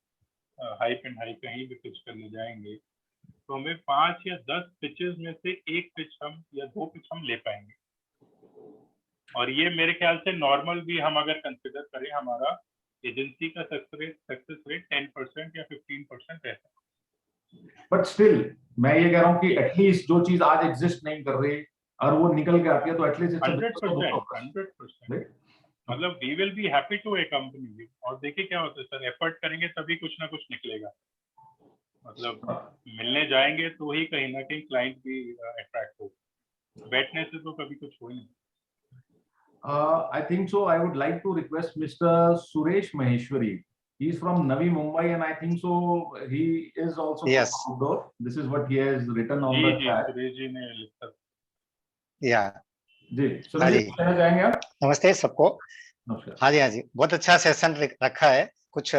Speaker 3: हाई एंड हाई कहीं भी पिच करने जाएंगे तो हमें 5 या 10 पिचेस में से एक पिच हम या 2 पिच हम ले पाएंगे, और ये मेरे ख्याल से नॉर्मल भी हम अगर कंसिडर करें, हमारा एजेंसी का सक्सेस रेट 10% या 15% रहता है।
Speaker 2: बट स्टिल मैं ये कह रहा हूँ कि एटलीस्ट जो चीज आज एग्जिस्ट नहीं कर रही और वो निकल के आती है तो एटलीस्ट
Speaker 3: 100%। मतलब we will be happy to accompany. और देखिए क्या होता है सर, एफर्ट करेंगे तभी कुछ ना कुछ निकलेगा। मतलब मिलने जाएंगे तो ही कहीं ना कहीं क्लाइंट भी अट्रैक्ट हो, बैठने से तो कभी कुछ हो ही नहीं।
Speaker 2: I think so. I would like to request Mr. Suresh Maheshwari. He's from Navi Mumbai, and I think so. He is also
Speaker 6: Yes.
Speaker 2: from outdoor. This is what he has written on the chat.
Speaker 3: Suresh ji ने लिखा।
Speaker 6: या
Speaker 2: जी, सुरेश जी कहना चाहेंगे आप?
Speaker 6: नमस्ते सबको।
Speaker 2: नमस्कार।
Speaker 6: हाँ जी, बहुत अच्छा सेशन रखा है, कुछ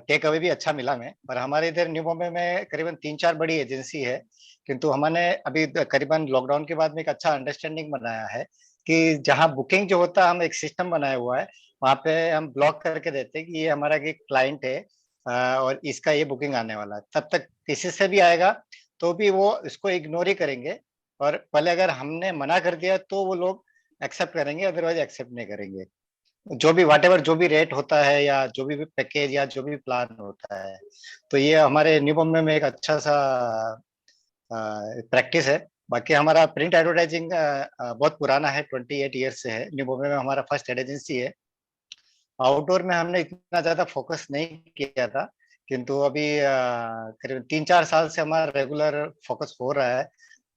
Speaker 6: टेक अवे भी अच्छा मिला में। और हमारे इधर न्यू बॉम्बे में करीबन 3-4 बड़ी एजेंसी है, किंतु हमने अभी करीबन लॉकडाउन के बाद में एक अच्छा अंडरस्टैंडिंग बनाया है कि जहाँ बुकिंग जो होता है, हम एक सिस्टम बनाया हुआ है, वहाँ पे हम ब्लॉक करके देते हैं कि ये हमारा एक क्लाइंट है और इसका ये बुकिंग आने वाला है। तब तक किसी से भी आएगा तो भी वो इसको इग्नोर ही करेंगे, और पहले अगर हमने मना कर दिया तो वो लोग एक्सेप्ट करेंगे, अदरवाइज एक्सेप्ट नहीं करेंगे। जो भी व्हाटएवर जो भी रेट होता है या जो भी पैकेज या जो भी प्लान होता है, तो ये हमारे न्यू बॉम्बे में एक अच्छा सा प्रैक्टिस है। बाकी हमारा प्रिंट एडवर्टाइजिंग बहुत पुराना है, 28 ईयर्स से है। न्यू बॉम्बे में हमारा फर्स्ट एड एजेंसी है। आउटडोर में हमने इतना ज्यादा फोकस नहीं किया था, किंतु अभी करीब 3-4 साल से हमारा रेगुलर फोकस हो रहा है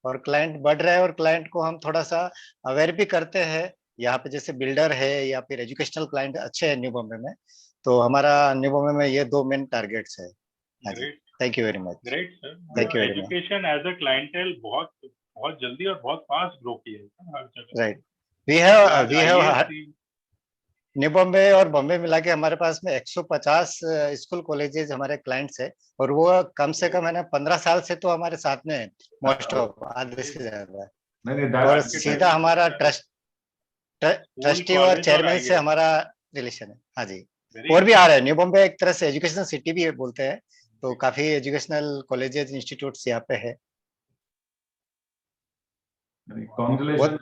Speaker 6: और क्लाइंट बढ़ रहा है, और क्लाइंट को हम थोड़ा सा अवेयर भी करते हैं। यहाँ पे जैसे बिल्डर है या फिर एजुकेशनल क्लाइंट अच्छे हैं न्यू बॉम्बे में, तो हमारा न्यू बॉम्बे में ये 2 मेन टारगेट्स है। Thank you very much.
Speaker 3: Great sir.
Speaker 6: Thank you very much.
Speaker 3: Education as a clientele बहुत बहुत जल्दी और बहुत फास्ट ग्रो किया है हर जगह।
Speaker 6: Right, we have new Bombay और बॉम्बे मिला के हमारे पास में 150 स्कूल कॉलेजेस हमारे क्लाइंट्स है, और वो कम से कम है ना 15 साल से तो हमारे साथ में है, मोस्ट ऑफ आधे से ज्यादा। और सीधा हमारा ट्रस्टी और चेयरमैन से हमारा रिलेशन है। हाँ जी, और भी आ रहे हैं। न्यू बॉम्बे एक तरह से एजुकेशनल सिटी भी बोलते हैं, तो काफी एजुकेशनल कॉलेजेस इंस्टीट्यूट्स यहाँ पे है।
Speaker 2: Congratulations,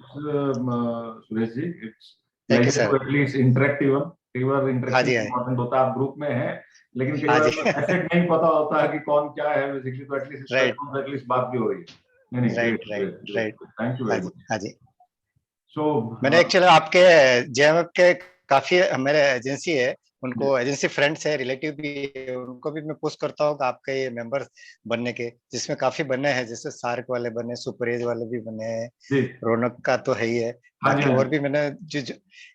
Speaker 2: Suresh ji. It's
Speaker 6: thank you sir.
Speaker 2: At least interactive, कई बार इंटरेक्टिव इम्पोर्टेंट होता है। आप ग्रुप में हैं, लेकिन कई बार एसेट नहीं पता होता है कि कौन क्या है बेसिकली, तो एटलीस्ट बात भी हो रही है। नहीं,
Speaker 6: right.
Speaker 2: Thank you very much.
Speaker 6: हाँ जी।
Speaker 2: सो
Speaker 6: मैंने एक्चुअली आपके जेएमएफ के काफी मेरे एजेंसी है, उनको एजेंसी फ्रेंड्स है, रिलेटिव भी है, उनको भी मैं पोस्ट करता हूँ कि आपके ये मेंबर बनने के, जिसमें काफी बने हैं, जैसे सार्क वाले बने, सुपर एज वाले भी बने हैं,
Speaker 2: जी
Speaker 6: रौनक का तो है ही है,
Speaker 2: हाँ जी,
Speaker 6: बाकी
Speaker 2: हाँ
Speaker 6: और
Speaker 2: जी,
Speaker 6: भी मैंने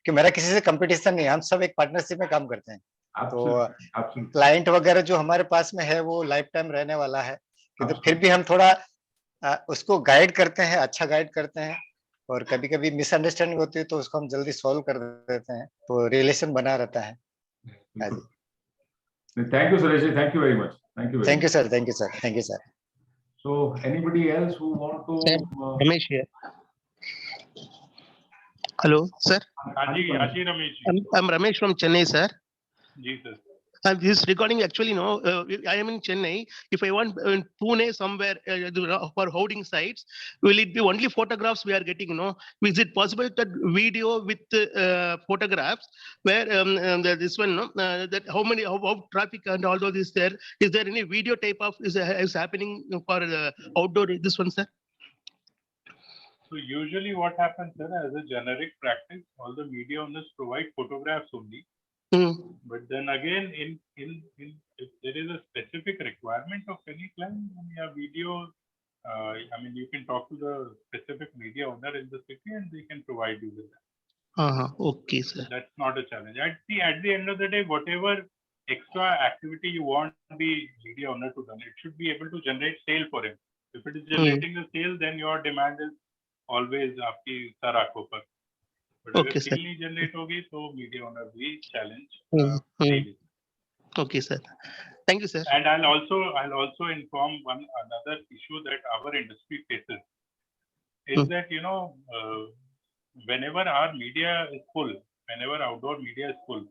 Speaker 6: कि मेरा किसी से कंपटीशन नहीं है, हम सब एक पार्टनरशिप में काम करते हैं। तो
Speaker 2: एब्सोल्युटली
Speaker 6: क्लाइंट वगैरह जो हमारे पास में है वो लाइफ टाइम रहने वाला है, किंतु फिर
Speaker 2: एब्सोल्युटली
Speaker 6: भी हम थोड़ा उसको गाइड करते हैं, अच्छा गाइड करते हैं, और कभी कभी मिसअंडरस्टैंडिंग होती है तो उसको हम जल्दी सॉल्व कर देते हैं, तो रिलेशन बना रहता है। हाँ जी,
Speaker 2: thank you Suresh ji, thank you very much, thank you very
Speaker 6: thank you
Speaker 2: much.
Speaker 6: Sir, thank you sir, thank you sir.
Speaker 2: So anybody else who want to
Speaker 7: Sir, Ramesh here. Hello, sir.
Speaker 3: हाँ जी, हाँ जी Ramesh ji.
Speaker 7: I'm Ramesh from Chennai, sir.
Speaker 3: जी sir.
Speaker 7: This recording actually, no, I am in Chennai. If I want in Pune somewhere for holding sites, will it be only photographs we are getting? No, is it possible that video with photographs where this one, no, that how traffic and all of this there? Is there any video type of is happening for outdoor this one, sir?
Speaker 3: So usually what happens, sir, as a generic practice, all the media owners provide photographs only. But then again, if there is a specific requirement of any client, yeah, video, I mean, you can talk to the specific media owner in the city and they can provide you with that.
Speaker 7: Okay, sir.
Speaker 3: That's not a challenge. At the end of the day, whatever extra activity you want the media owner to do, it should be able to generate sale for him. If it is generating a sale, then your demand is always आपकी सर आंखों पर। But
Speaker 7: Okay,
Speaker 3: अगर
Speaker 7: sir.
Speaker 3: सेल नहीं जनरेट होगी तो मीडिया ओनर भी challenge
Speaker 7: Hmm. Okay, sir. Thank you, sir.
Speaker 3: And I'll also inform another issue that our industry faces is that whenever our media is full, whenever outdoor media is full,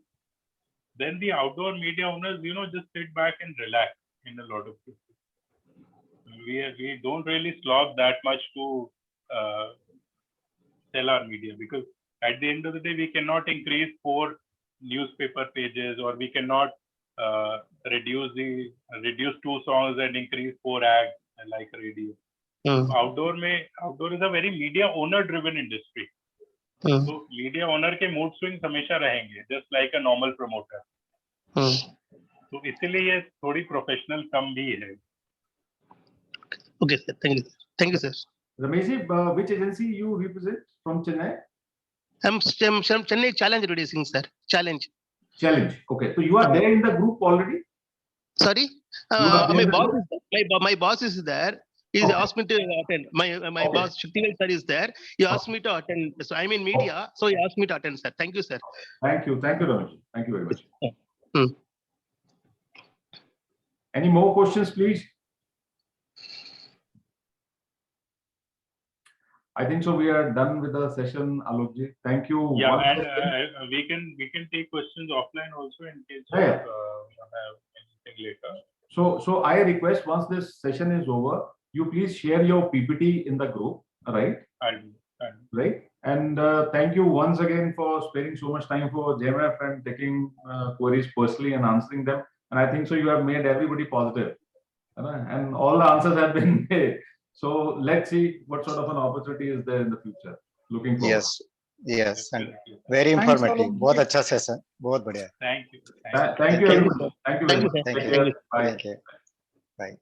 Speaker 3: then the outdoor media owners just sit back and relax in a lot of cases. We don't really slog that much to sell our media, because at the end of the day we cannot increase 4 newspaper pages, or we cannot reduce 2 songs and increase 4 ads like radio. Outdoor is a very media owner driven industry. So media owner के mood swings हमेशा रहेंगे, just like a normal promoter. तो इसीलिए ये थोड़ी प्रोफेशनल कम भी है।
Speaker 7: Okay, sir. Thank you. Thank you, sir.
Speaker 2: Ramesh ji, which agency you represent from Chennai?
Speaker 7: I'm Chennai Challenge Reducing, sir. Challenge.
Speaker 2: Okay, so you are there in the group already?
Speaker 7: Sorry, my boss is there. He asked me to attend. My boss Shaktivel sir is there. He asked me to attend. So I'm in media, so he asked me to attend, sir. Thank you, sir.
Speaker 2: Thank you, Ramesh. Thank you very much.
Speaker 7: Hmm.
Speaker 2: Any more questions, please? I think so. We are done with the session, Alok ji. Thank you.
Speaker 3: Yeah, and we can take questions offline also in case you have anything later.
Speaker 2: So I request, once this session is over, you please share your PPT in the group, right? Right. And thank you once again for sparing so much time for JMF and taking queries personally and answering them. And I think so you have made everybody positive, and all the answers have been made. So let's see what sort of an opportunity is there in the future. Looking forward.
Speaker 6: Yes, and very informative. बहुत अच्छा session, बहुत बढ़िया।
Speaker 3: Thank you.
Speaker 2: Thank you everyone. Thank you very much.
Speaker 6: Thank you.
Speaker 2: Take care. Bye.
Speaker 6: Thank you. Bye.